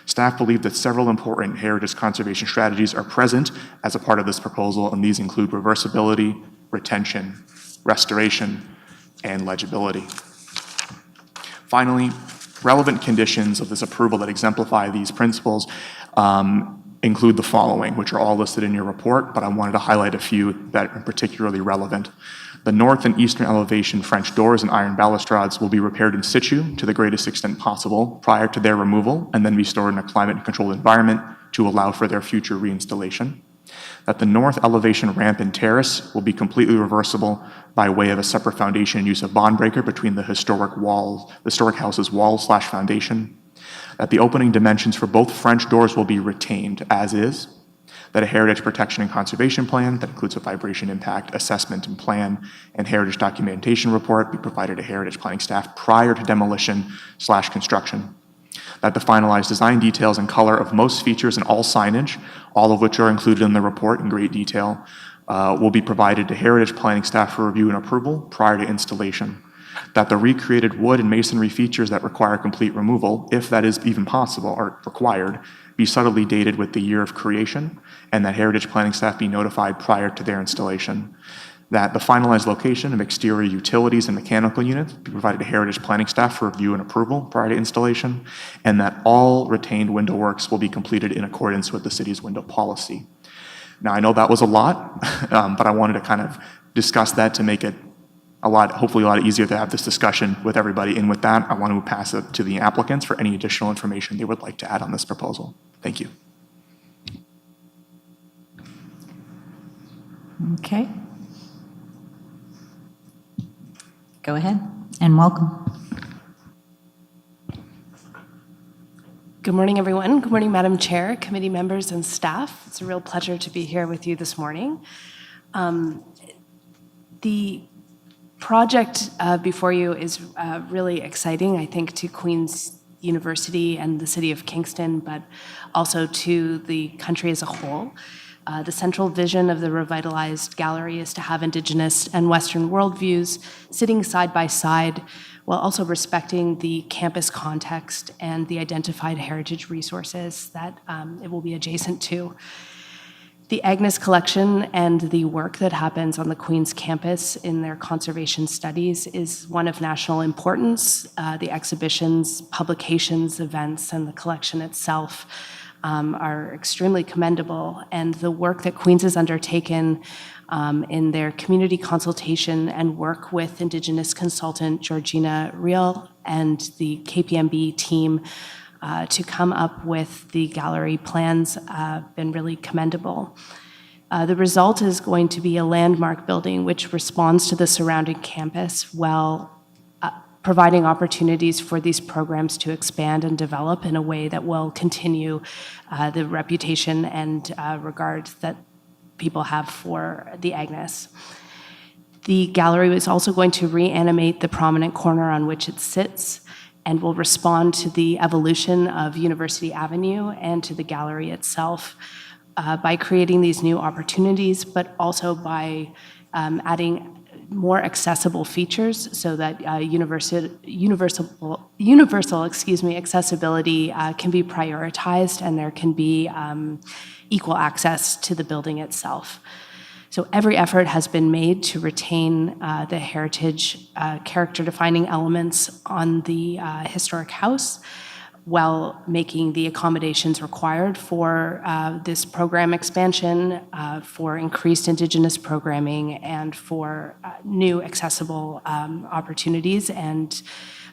Staff believe that several important heritage conservation strategies are present as a part of this proposal, and these include reversibility, retention, restoration, and legibility. Finally, relevant conditions of this approval that exemplify these principles include the following, which are all listed in your report, but I wanted to highlight a few that are particularly relevant. The north and eastern elevation French doors and iron balustrades will be repaired in situ to the greatest extent possible prior to their removal and then be stored in a climate-controlled environment to allow for their future reinstallation. That the north elevation ramp and terrace will be completely reversible by way of a separate foundation and use of bond breaker between the historic house's wall/foundation. That the opening dimensions for both French doors will be retained as is, that a heritage protection and conservation plan that includes a vibration impact assessment and plan and heritage documentation report be provided to heritage planning staff prior to demolition/construction, that the finalized design details and color of most features and all signage, all of which are included in the report in great detail, will be provided to heritage planning staff for review and approval prior to installation. That the recreated wood and masonry features that require complete removal, if that is even possible or required, be subtly dated with the year of creation, and that heritage planning staff be notified prior to their installation. That the finalized location of exterior utilities and mechanical units be provided to heritage planning staff for review and approval prior to installation, and that all retained window works will be completed in accordance with the city's window policy. Now, I know that was a lot, but I wanted to kind of discuss that to make it hopefully a lot easier to have this discussion with everybody. And with that, I want to pass it to the applicants for any additional information they would like to add on this proposal. Thank you. Okay. Go ahead and welcome. Good morning, everyone. Good morning, Madam Chair, committee members, and staff. It's a real pleasure to be here with you this morning. The project before you is really exciting, I think, to Queen's University and the city of Kingston, but also to the country as a whole. The central vision of the revitalized gallery is to have Indigenous and Western worldviews sitting side by side while also respecting the campus context and the identified heritage resources that it will be adjacent to. The Agnes Collection and the work that happens on the Queen's campus in their conservation studies is one of national importance. The exhibitions, publications, events, and the collection itself are extremely commendable, and the work that Queen's has undertaken in their community consultation and work with Indigenous consultant Georgina Real and the KPMB team to come up with the gallery plans been really commendable. The result is going to be a landmark building which responds to the surrounding campus while providing opportunities for these programs to expand and develop in a way that will continue the reputation and regard that people have for the Agnes. The gallery is also going to reanimate the prominent corner on which it sits and will respond to the evolution of University Avenue and to the gallery itself by creating these new opportunities, but also by adding more accessible features so that universal accessibility can be prioritized and there can be equal access to the building itself. So every effort has been made to retain the heritage character-defining elements on the historic house while making the accommodations required for this program expansion, for increased Indigenous programming, and for new accessible opportunities. And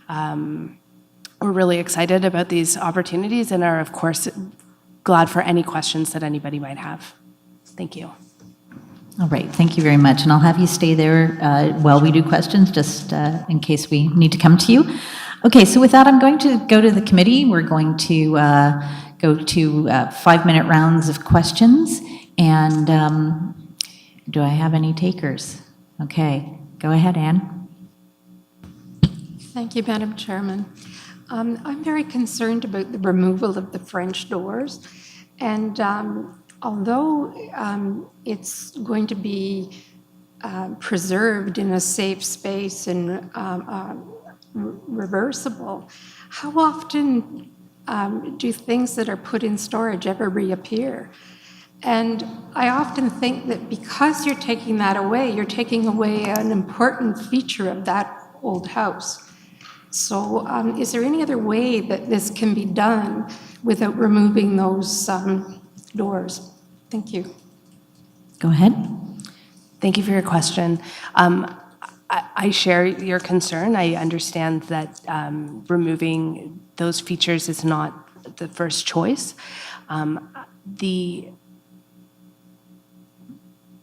we're really excited about these opportunities and are, of course, glad for any questions that anybody might have. Thank you. All right, thank you very much. And I'll have you stay there while we do questions, just in case we need to come to you. Okay, so with that, I'm going to go to the committee. We're going to go to 5-minute rounds of questions. And do I have any takers? Okay, go ahead, Anne. Thank you, Madam Chairman. I'm very concerned about the removal of the French doors. And although it's going to be preserved in a safe space and reversible, how often do things that are put in storage ever reappear? And I often think that because you're taking that away, you're taking away an important feature of that old house. So is there any other way that this can be done without removing those doors? Thank you. Go ahead. Thank you for your question. I share your concern. I understand that removing those features is not the first choice. The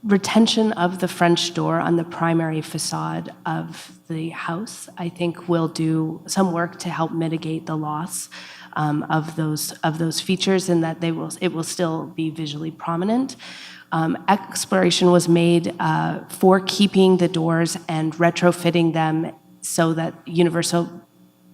retention of the French door on the primary facade of the house, I think, will do some work to help mitigate the loss of those features, and that it will still be visually prominent. Exploration was made for keeping the doors and retrofitting them so that universal,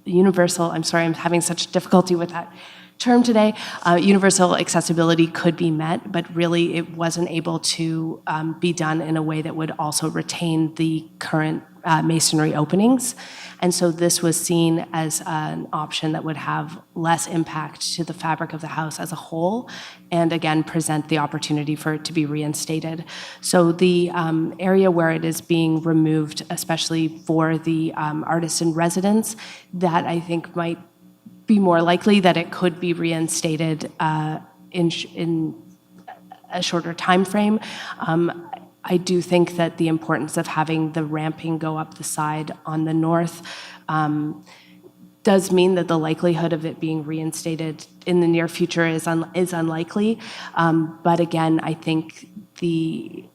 I'm sorry, I'm having such difficulty with that term today, universal accessibility could be met, but really it wasn't able to be done in a way that would also retain the current masonry openings. And so this was seen as an option that would have less impact to the fabric of the house as a whole, and again, present the opportunity for it to be reinstated. So the area where it is being removed, especially for the artists in residence, that I think might be more likely that it could be reinstated in a shorter time frame. I do think that the importance of having the ramping go up the side on the north does mean that the likelihood of it being reinstated in the near future is unlikely. But again, I think the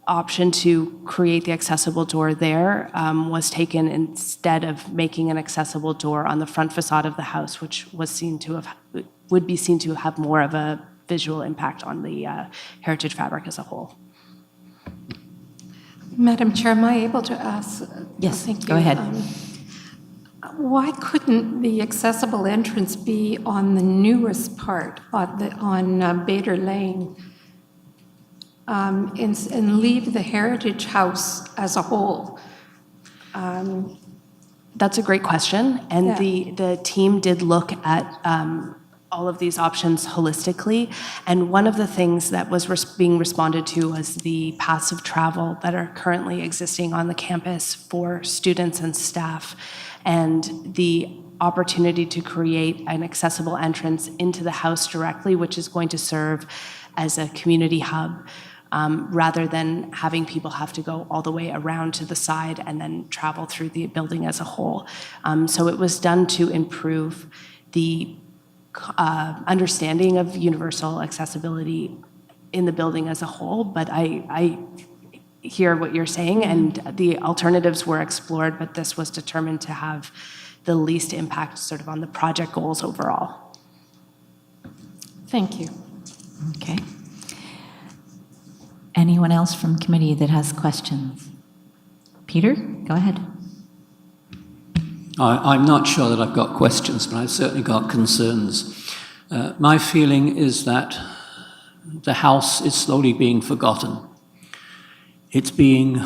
option to create the accessible door there was taken instead of making an accessible door on the front facade of the house, which was would be seen to have more of a visual impact on the heritage fabric as a whole. Madam Chair, am I able to ask? Yes, Thank go you. ahead. Why couldn't the accessible entrance be on the newest part, on Bader Lane, and leave the heritage house as a whole? That's a great question, and Yeah. the team did look at all of these options holistically, and one of the things that was being responded to was the paths of travel that are currently existing on the campus for students and staff, and the opportunity to create an accessible entrance into the house directly, which is going to serve as a community hub, rather than having people have to go all the way around to the side and then travel through the building as a whole. So it was done to improve the understanding of universal accessibility in the building as a whole, but I hear what you're saying, and the alternatives were explored, but this was determined to have the least impact sort of on the project goals overall. Thank you. Okay. Anyone else from committee that has questions? Peter, go ahead. I'm not sure that I've got questions, but I've certainly got concerns. My feeling is that the house is slowly being forgotten. It's being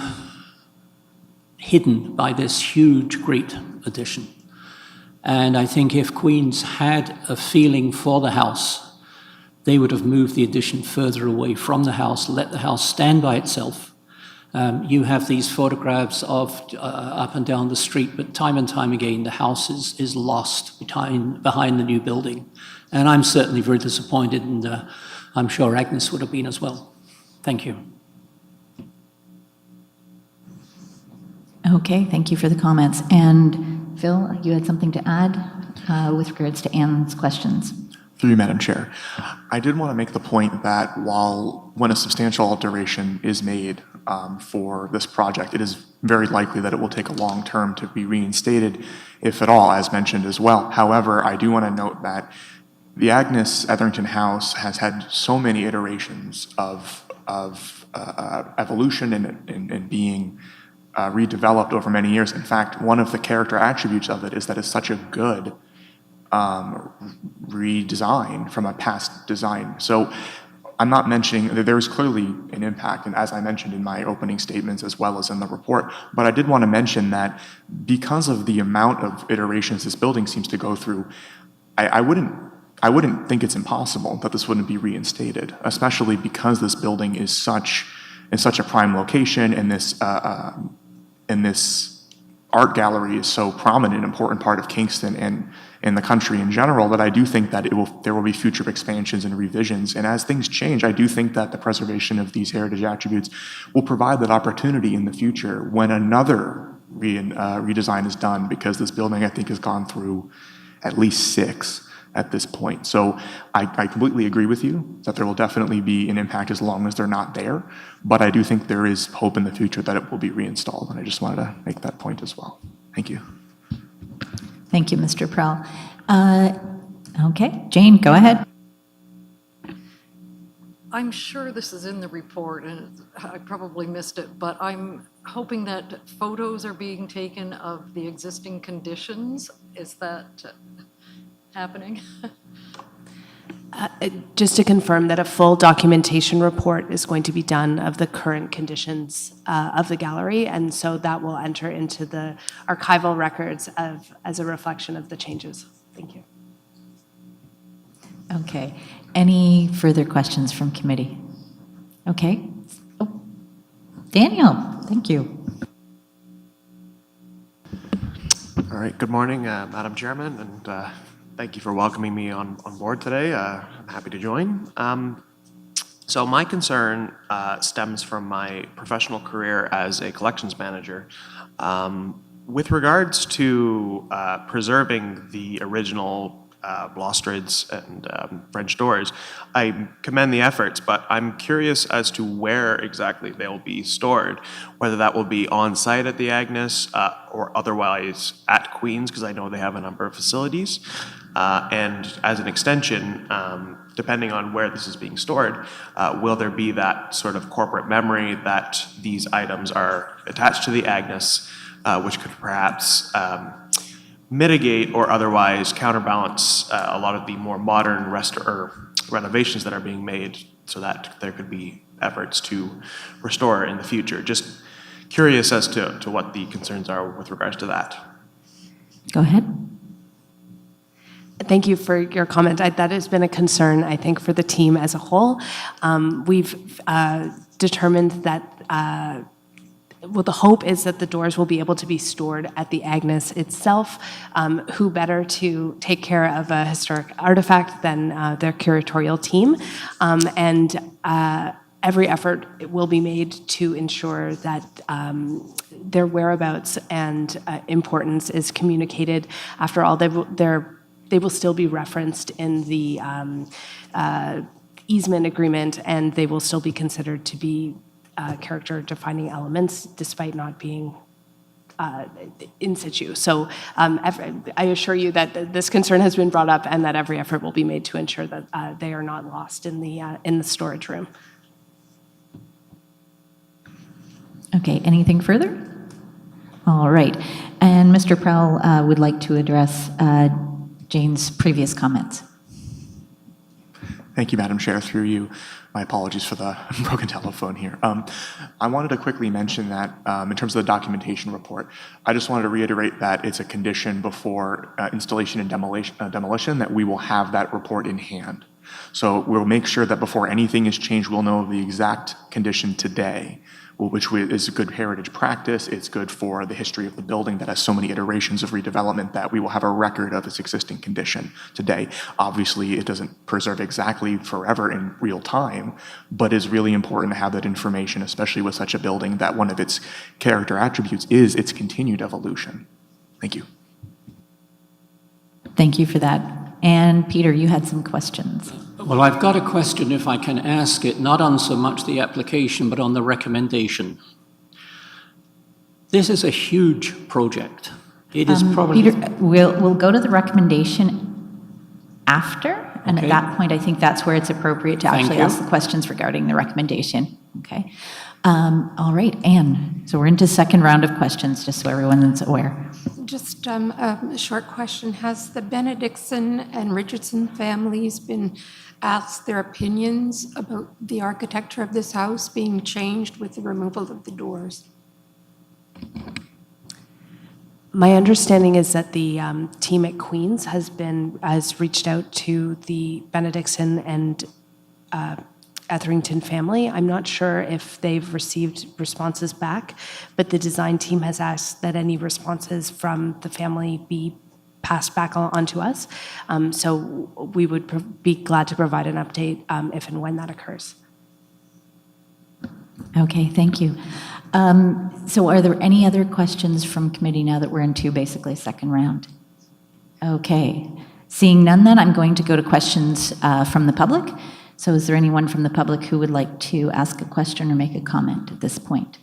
hidden by this huge, great addition. And I think if Queens had a feeling for the house, they would have moved the addition further away from the house, let the house stand by itself. You have these photographs of up and down the street, but time and time again, the house is lost behind the new building. And I'm certainly very disappointed, and I'm sure Agnes would have been as well. Thank you. Okay, thank you for the comments. And Phil, you had something to add with regards to Anne's questions? Through you, Madam Chair. I did want to make the point that when a substantial alteration is made for this project, it is very likely that it will take a long term to be reinstated, if at all, as mentioned as well. However, I do want to note that the Agnes Etherington House has had so many iterations of evolution and being redeveloped over many years. In fact, one of the character attributes of it is that it's such a good redesign from a past design. So I'm not mentioning that there is clearly an impact, and as I mentioned in my opening statements as well as in the report, but I did want to mention that because of the amount of iterations this building seems to go through, I wouldn't think it's impossible that this wouldn't be reinstated, especially because this building is in such a prime location, and this art gallery is so prominent, an important part of Kingston and in the country in general, that I do think that there will be future expansions and revisions. And as things change, I do think that the preservation of these heritage attributes will provide that opportunity in the future when another redesign is done, because this building, I think, has gone through at least 6 at this point. So I completely agree with you that there will definitely be an impact as long as they're not there, but I do think there is hope in the future that it will be reinstalled, and I just wanted to make that point as well. Thank you. Thank you, Mr. Prowl. Okay, Jane, go ahead. I'm sure this is in the report, and I probably missed it, but I'm hoping that photos are being taken of the existing conditions. Is that happening? Just to confirm that a full documentation report is going to be done of the current conditions of the gallery, and so that will enter into the archival records as a reflection of the changes. Thank you. Okay. Any further questions from committee? Okay. Oh, Daniel, thank you. All right. Good morning, Madam Chairman, and thank you for welcoming me on board today. I'm happy to join. So my concern stems from my professional career as a collections manager. With regards to preserving the original balustrades and French doors. I commend the efforts, but I'm curious as to where exactly they'll be stored, whether that will be on site at the Agnes or otherwise at Queen's, because I know they have a number of facilities. And as an extension, depending on where this is being stored, will there be that sort of corporate memory that these items are attached to the Agnes, which could perhaps mitigate or otherwise counterbalance a lot of the more modern renovations that are being made, so that there could be efforts to restore in the future. Just curious as to what the concerns are with regards to that. Go ahead. Thank you for your comment. That has been a concern, I think, for the team as a whole. We've determined that well, the hope is that the doors will be able to be stored at the Agnes itself. Who better to take care of a historic artifact than their curatorial team? Every effort will be made to ensure that their whereabouts and importance is communicated. After all, they will still be referenced in the easement agreement, and they will still be considered to be character-defining elements, despite not being in situ. So I assure you that this concern has been brought up, and that every effort will be made to ensure that they are not lost in the storage room. Okay, anything further? All right. And Mr. Prowl would like to address Jane's previous comments. Thank you, Madam Chair. Through you, my apologies for the broken telephone here. I wanted to quickly mention that in terms of the documentation report, I just wanted to reiterate that it's a condition before installation and demolition that we will have that report in hand. So we'll make sure that before anything is changed, we'll know the exact condition today, which is good heritage practice. It's good for the history of the building that has so many iterations of redevelopment that we will have a record of its existing condition today. Obviously, it doesn't preserve exactly forever in real time, but it's really important to have that information, especially with such a building that one of its character attributes is its continued evolution. Thank you. Thank you for that. And Peter, you had some questions. Well, I've got a question, if I can ask it, not on so much the application, but on the recommendation. This is a huge project. It is probably... Peter, we'll go to the recommendation after, and Okay. at that point, I think that's where it's appropriate to Thank actually you. ask the questions regarding the recommendation. Okay. All right, Anne. So we're into second round of questions, just so everyone is aware. Just a short question. Has the Benedictson and Richardson families been asked their opinions about the architecture of this house being changed with the removal of the doors? My understanding is that the team at Queen's has reached out to the Benedictson and Etherington family. I'm not sure if they've received responses back, but the design team has asked that any responses from the family be passed back on to us. So we would be glad to provide an update if and when that occurs. Okay, thank you. So are there any other questions from committee now that we're into basically second round? Okay. Seeing none, then I'm going to go to questions from the public. So is there anyone from the public who would like to ask a question or make a comment at this point?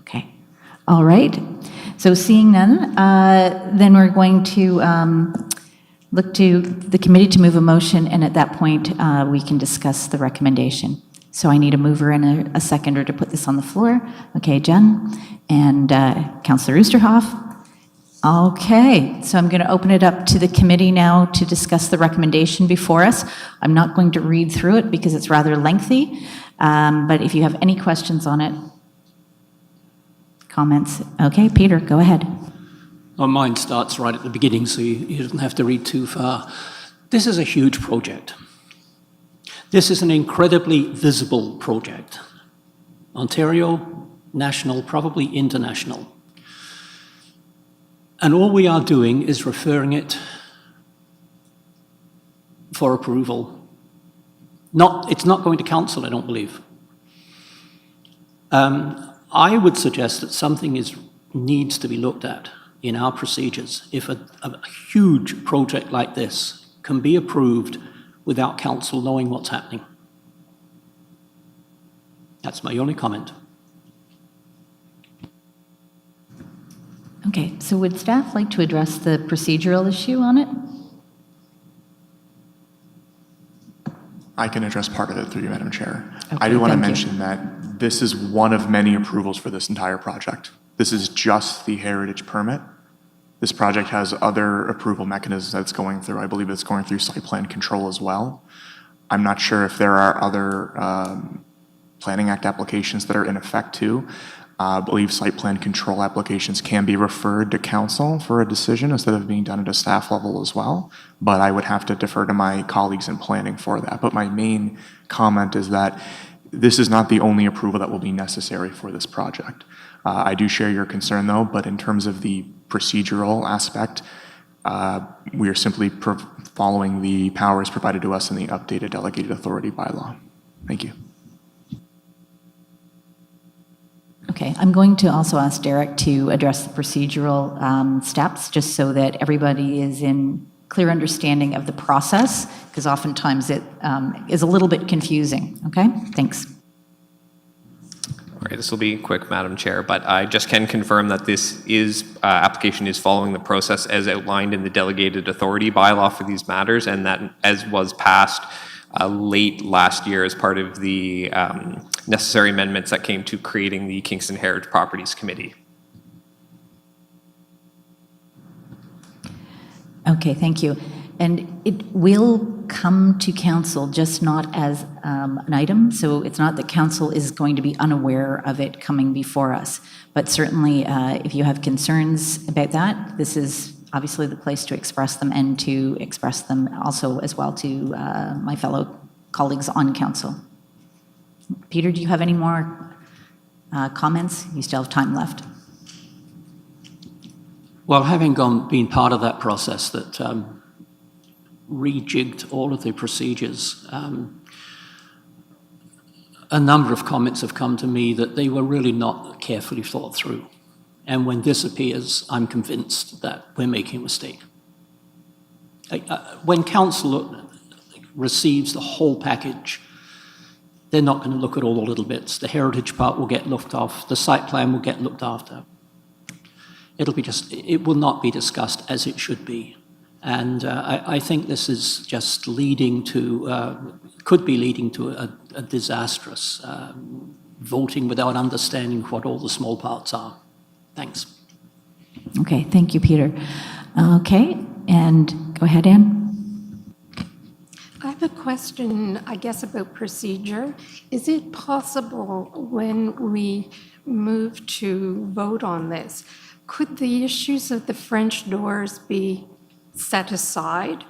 Okay. All right. So seeing none, then we're going to look to the committee to move a motion, and at that point, we can discuss the recommendation. So I need a mover and a seconder to put this on the floor. Okay, Jen and Councillor Oosterhoff. Okay, so I'm going to open it up to the committee now to discuss the recommendation before us. I'm not going to read through it because it's rather lengthy, but if you have any questions on it, comments. Okay, Peter, go ahead. Well, mine starts right at the beginning, so you don't have to read too far. This is a huge project. This is an incredibly visible project. Ontario, national, probably international. And all we are doing is referring it for approval. It's not going to council, I don't believe. I would suggest that something needs to be looked at. in our procedures if a huge project like this can be approved without council knowing what's happening. That's my only comment. Okay, so would staff like to address the procedural issue on it? I can address part of it through you, Madam Chair. Okay, I do want to thank you. mention that this is one of many approvals for this entire project. This is just the heritage permit. This project has other approval mechanisms that it's going through. I believe it's going through site plan control as well. I'm not sure if there are other Planning Act applications that are in effect too. I believe site plan control applications can be referred to council for a decision instead of being done at a staff level as well. But I would have to defer to my colleagues in planning for that. But my main comment is that this is not the only approval that will be necessary for this project. I do share your concern though, but in terms of the procedural aspect, we are simply following the powers provided to us in the updated delegated authority bylaw. Thank you. Okay, I'm going to also ask Derek to address the procedural steps, just so that everybody is in clear understanding of the process, because oftentimes it is a little bit confusing, okay? Thanks. All right, this will be quick, Madam Chair, but I just can confirm that this application is following the process as outlined in the delegated authority bylaw for these matters, and that as was passed late last year as part of the necessary amendments that came to creating the Kingston Heritage Properties Committee. Okay, thank you. And it will come to council, just not as an item. So it's not that council is going to be unaware of it coming before us. But certainly, if you have concerns about that, this is obviously the place to express them, and to express them also as well to my fellow colleagues on council. Peter, do you have any more comments? You still have time left. Well, having been part of that process that rejigged all of the procedures, a number of comments have come to me that they were really not carefully thought through. And when this appears, I'm convinced that we're making a mistake. When council receives the whole package, they're not going to look at all the little bits. The heritage part will get looked off. The site plan will get looked after. It will not be discussed as it should be. And I think this is just leading to, could be leading to a disastrous voting without understanding what all the small parts are. Thanks. Okay, thank you, Peter. Okay, and go ahead, Anne. I have a question, I guess, about procedure. Is it possible when we move to vote on this, could the issues of the French doors be set aside?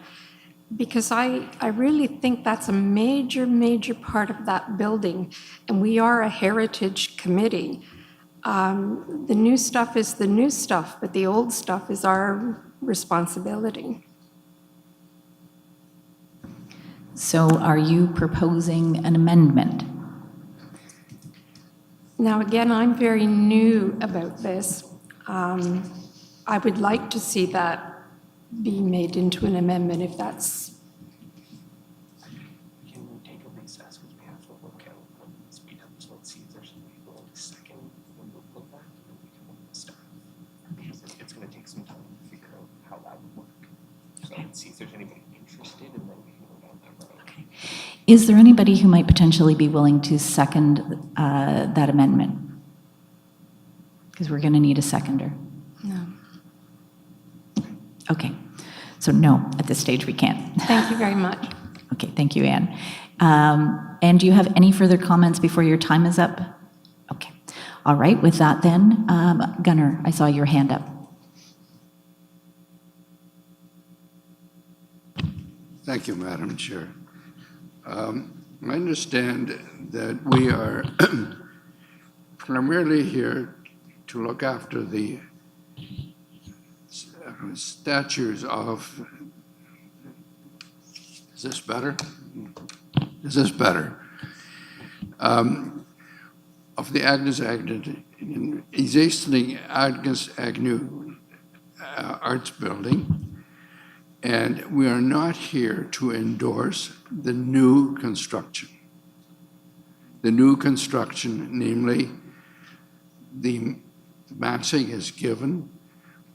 Because I really think that's a major, major part of that building, and we are a heritage committee. The new stuff is the new stuff, but the old stuff is our responsibility. So are you proposing an amendment? Now, again, I'm very new about this. I would like to see that be made into an amendment if that's... Can we take a recess because we have to look out on the speed up, so let's see if there's somebody who will second when we look back, and then we can move the stuff. Okay. It's going to take some time to figure out how that would work. So let's see if there's anybody interested, and then we can go down that road. Okay. Is there anybody who might potentially be willing to second that amendment? Because we're going to need a seconder. No. Okay, so no, at this stage we can't. Thank you very much. Okay, thank you, Anne. And do you have any further comments before your time is up? Okay, all right, with that then, Gunnar, I saw your hand up. Thank you, Madam Chair. I understand that we are primarily here to look after the statues of, is this better? Is this better? Of the Agnes Agnew, Agnes Agnew arts building, and we are not here to endorse the new construction. The new construction, namely, the massing is given,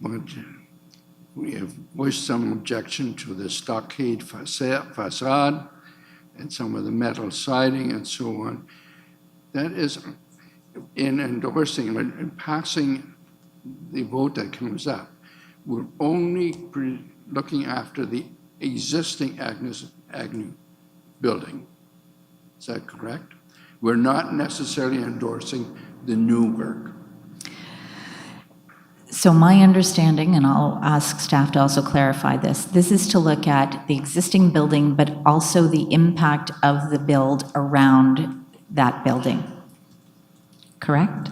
but we have voiced some objection to the stockade facade and some of the metal siding and so on. That is, in endorsing and passing the vote that comes up, we're only looking after the existing Agnew building. Is that correct? We're not necessarily endorsing the new work. So my understanding, and I'll ask staff to also clarify this is to look at the existing building, but also the impact of the build around that building. Correct?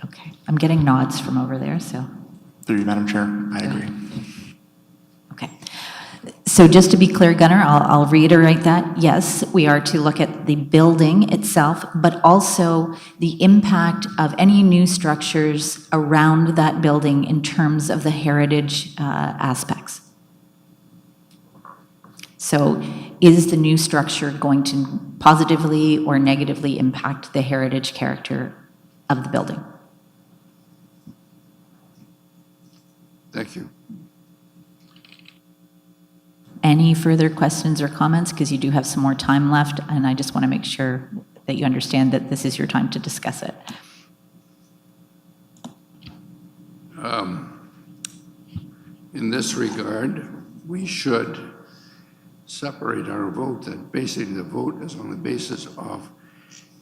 Okay. I'm getting nods from over there, so. Through you, Madam Chair, I agree. Okay. So just to be clear, Gunnar, I'll reiterate that. Yes, we are to look at the building itself, but also the impact of any new structures around that building in terms of the heritage aspects. So is the new structure going to positively or negatively impact the heritage character of the building? Thank you. Any further questions or comments? Because you do have some more time left, and I just want to make sure that you understand that this is your time to discuss it. In this regard, we should separate our vote, that basically the vote is on the basis of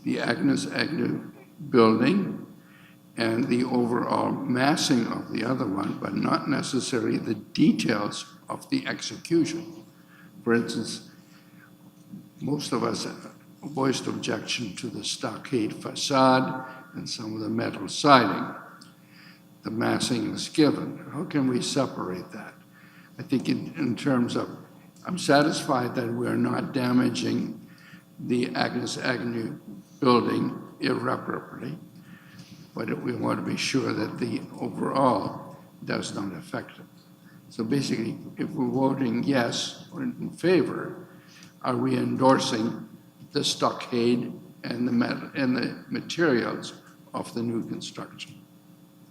the Agnew building and the overall massing of the other one, but not necessarily the details of the execution. For instance, most of us voiced objection to the stockade facade and some of the metal siding. The massing is given. How can we separate that? I think in terms of, I'm satisfied that we're not damaging the Agnew building irreparably, but we want to be sure that the overall does not affect it. So basically, if we're voting yes or in favor, are we endorsing the stockade and the metal and the materials of the new construction?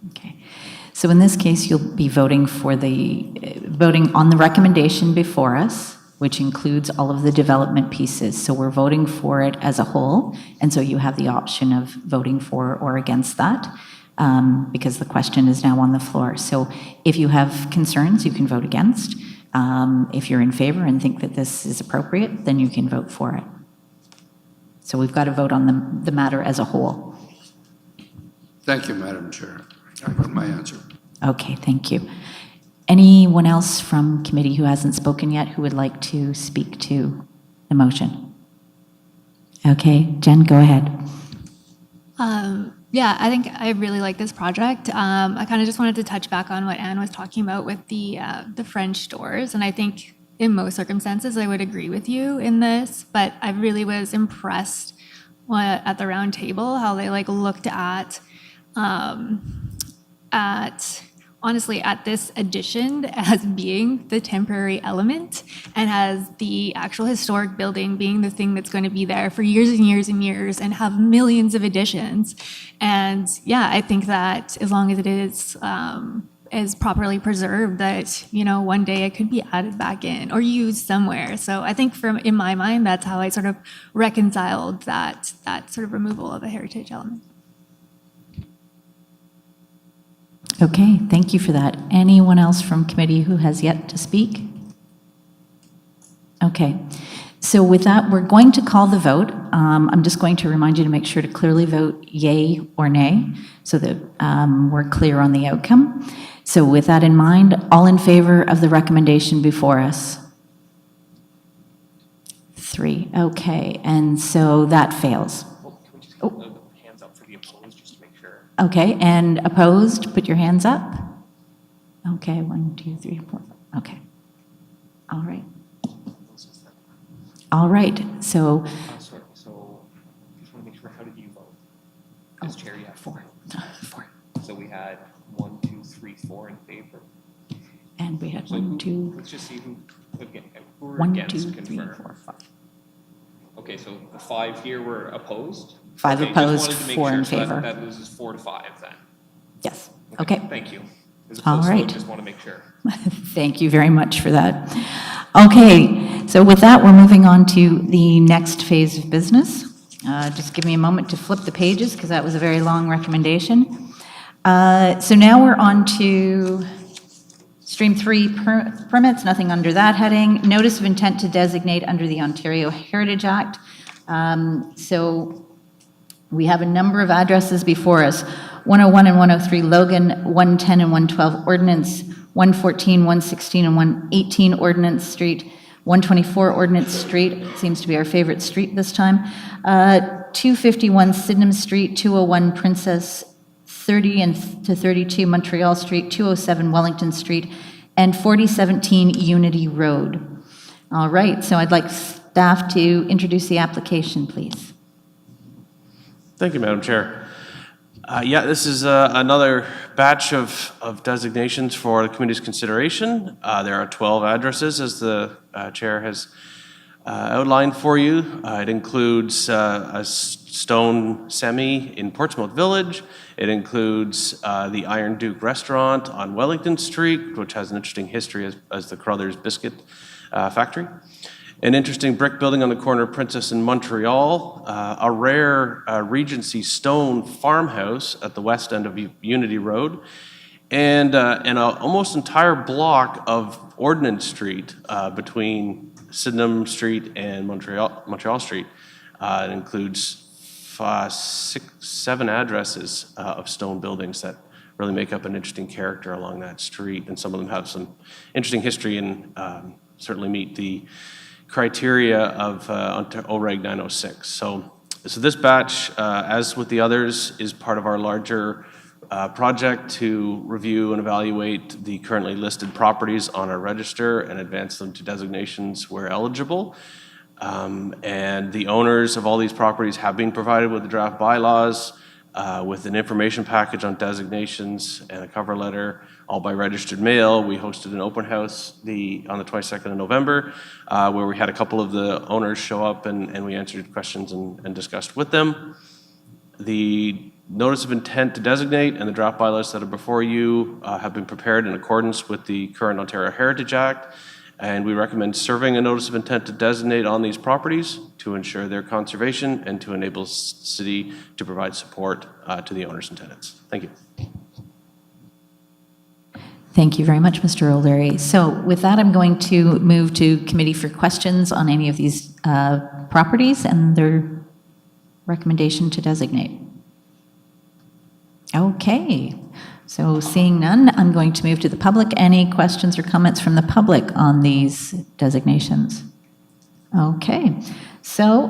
Okay. So in this case, you'll be voting for voting on the recommendation before us, which includes all of the development pieces. So we're voting for it as a whole, and so you have the option of voting for or against that, because the question is now on the floor. So if you have concerns, you can vote against. If you're in favor and think that this is appropriate, then you can vote for it. So we've got to vote on the matter as a whole. Thank you, Madam Chair. I got my answer. Okay, thank you. Anyone else from committee who hasn't spoken yet who would like to speak to the motion? Okay, Jen, go ahead. Yeah, I think I really like this project. I kind of just wanted to touch back on what Anne was talking about with the French doors, and I think in most circumstances I would agree with you in this, but I really was impressed at the round table how they looked at honestly at this addition as being the temporary element and as the actual historic building being the thing that's going to be there for years and years and years and have millions of additions. And yeah, I think that as long as it is properly preserved, that one day it could be added back in or used somewhere. So I think in my mind, that's how I sort of reconciled that sort of removal of a heritage element. Okay, thank you for that. Anyone else from committee who has yet to speak? Okay, so with that, we're going to call the vote. I'm just going to remind you to make sure to clearly vote yay or nay so that we're clear on the outcome. So with that in mind, all in favor of the recommendation before us? 3, okay, and so that fails. Okay, and opposed, put your hands up. Okay, 1, 2, 3, 4. Okay. All right. All right, so. Sorry, so just want to make sure, how did you vote? As chair, yeah. 4. 4. So we had 1, 2, 3, 4 in favor. And we had 1, 2, Let's just see who were 1, 2, against 3, confirm. 4, 5. Okay, so the 5 here were opposed? 5 Okay, opposed, just wanted to make 4 in sure, so favor. that loses 4 to 5 then. Yes, okay. Thank you. It was a All close right. vote, just want to make sure. Thank you very much for that. Okay, so with that, we're moving on to the next phase of business. Just give me a moment to flip the pages, because that was a very long recommendation. So now we're on to Stream 3 permits, nothing under that heading. Notice of intent to designate under the Ontario Heritage Act. So we have a number of addresses before us. 101 and 103 Logan, 110 and 112 Ordnance, 114, 116, and 118 Ordnance Street, 124 Ordnance Street, seems to be our favorite street this time, 251 Sydenham Street, 201 Princess, 30 and to 32 Montreal Street, 207 Wellington Street, and 4017 Unity Road. All right, so I'd like staff to introduce the application, please. Thank you, Madam Chair. Yeah, this is another batch of designations for the committee's consideration. There are 12 addresses, as the chair has outlined for you. It includes a stone semi in Portsmouth Village. It includes the Iron Duke Restaurant on Wellington Street, which has an interesting history as the Crothers Biscuit Factory. An interesting brick building on the corner of Princess and Montreal, a rare Regency stone farmhouse at the west end of Unity Road, and an almost entire block of Ordnance Street between Sydenham Street and Montreal Street. It includes 7 addresses of stone buildings that really make up an interesting character along that street, and some of them have some interesting history and certainly meet the criteria of OREG 906. So this batch, as with the others, is part of our larger project to review and evaluate the currently listed properties on our register and advance them to designations where eligible. And the owners of all these properties have been provided with the draft bylaws, with an information package on designations and a cover letter, all by registered mail. We hosted an open house on the 22nd of November, where we had a couple of the owners show up and we answered questions and discussed with them. The notice of intent to designate and the draft bylaws that are before you have been prepared in accordance with the current Ontario Heritage Act, and we recommend serving a notice of intent to designate on these properties to ensure their conservation and to enable city to provide support to the owners and tenants. Thank you. Thank you very much, Mr. O'Leary. So with that, I'm going to move to committee for questions on any of these properties and their recommendation to designate. Okay, so seeing none, I'm going to move to the public. Any questions or comments from the public on these designations? Okay, so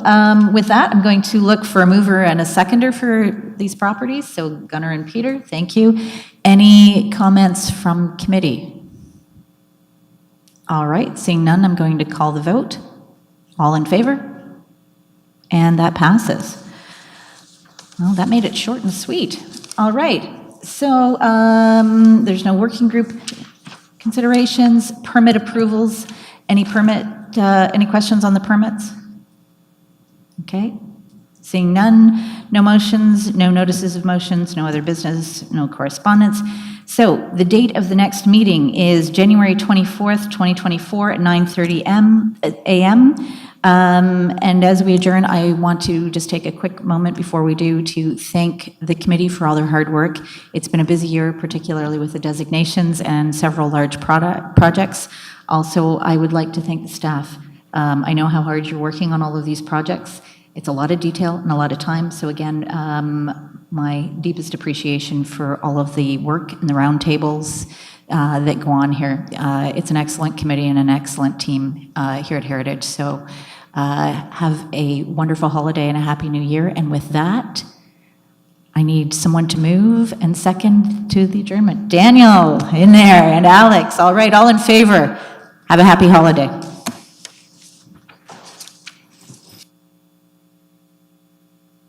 with that, I'm going to look for a mover and a seconder for these properties. So Gunnar and Peter, thank you. Any comments from committee? All right, seeing none, I'm going to call the vote. All in favor? And that passes. Well, that made it short and sweet. All right, so there's no working group considerations, permit approvals. Any questions on the permits? Okay, seeing none, no motions, no notices of motions, no other business, no correspondence. So the date of the next meeting is January 24th, 2024 at 9:30 a.m. And as we adjourn, I want to just take a quick moment before we do to thank the committee for all their hard work. It's been a busy year, particularly with the designations and several large projects. Also, I would like to thank the staff. I know how hard you're working on all of these projects. It's a lot of detail and a lot of time. So again, my deepest appreciation for all of the work and the roundtables that go on here. It's an excellent committee and an excellent team here at Heritage. So have a wonderful holiday and a happy new year. And with that, I need someone to move and second to the adjournment. Daniel in there and Alex. All right, all in favor. Have a happy holiday.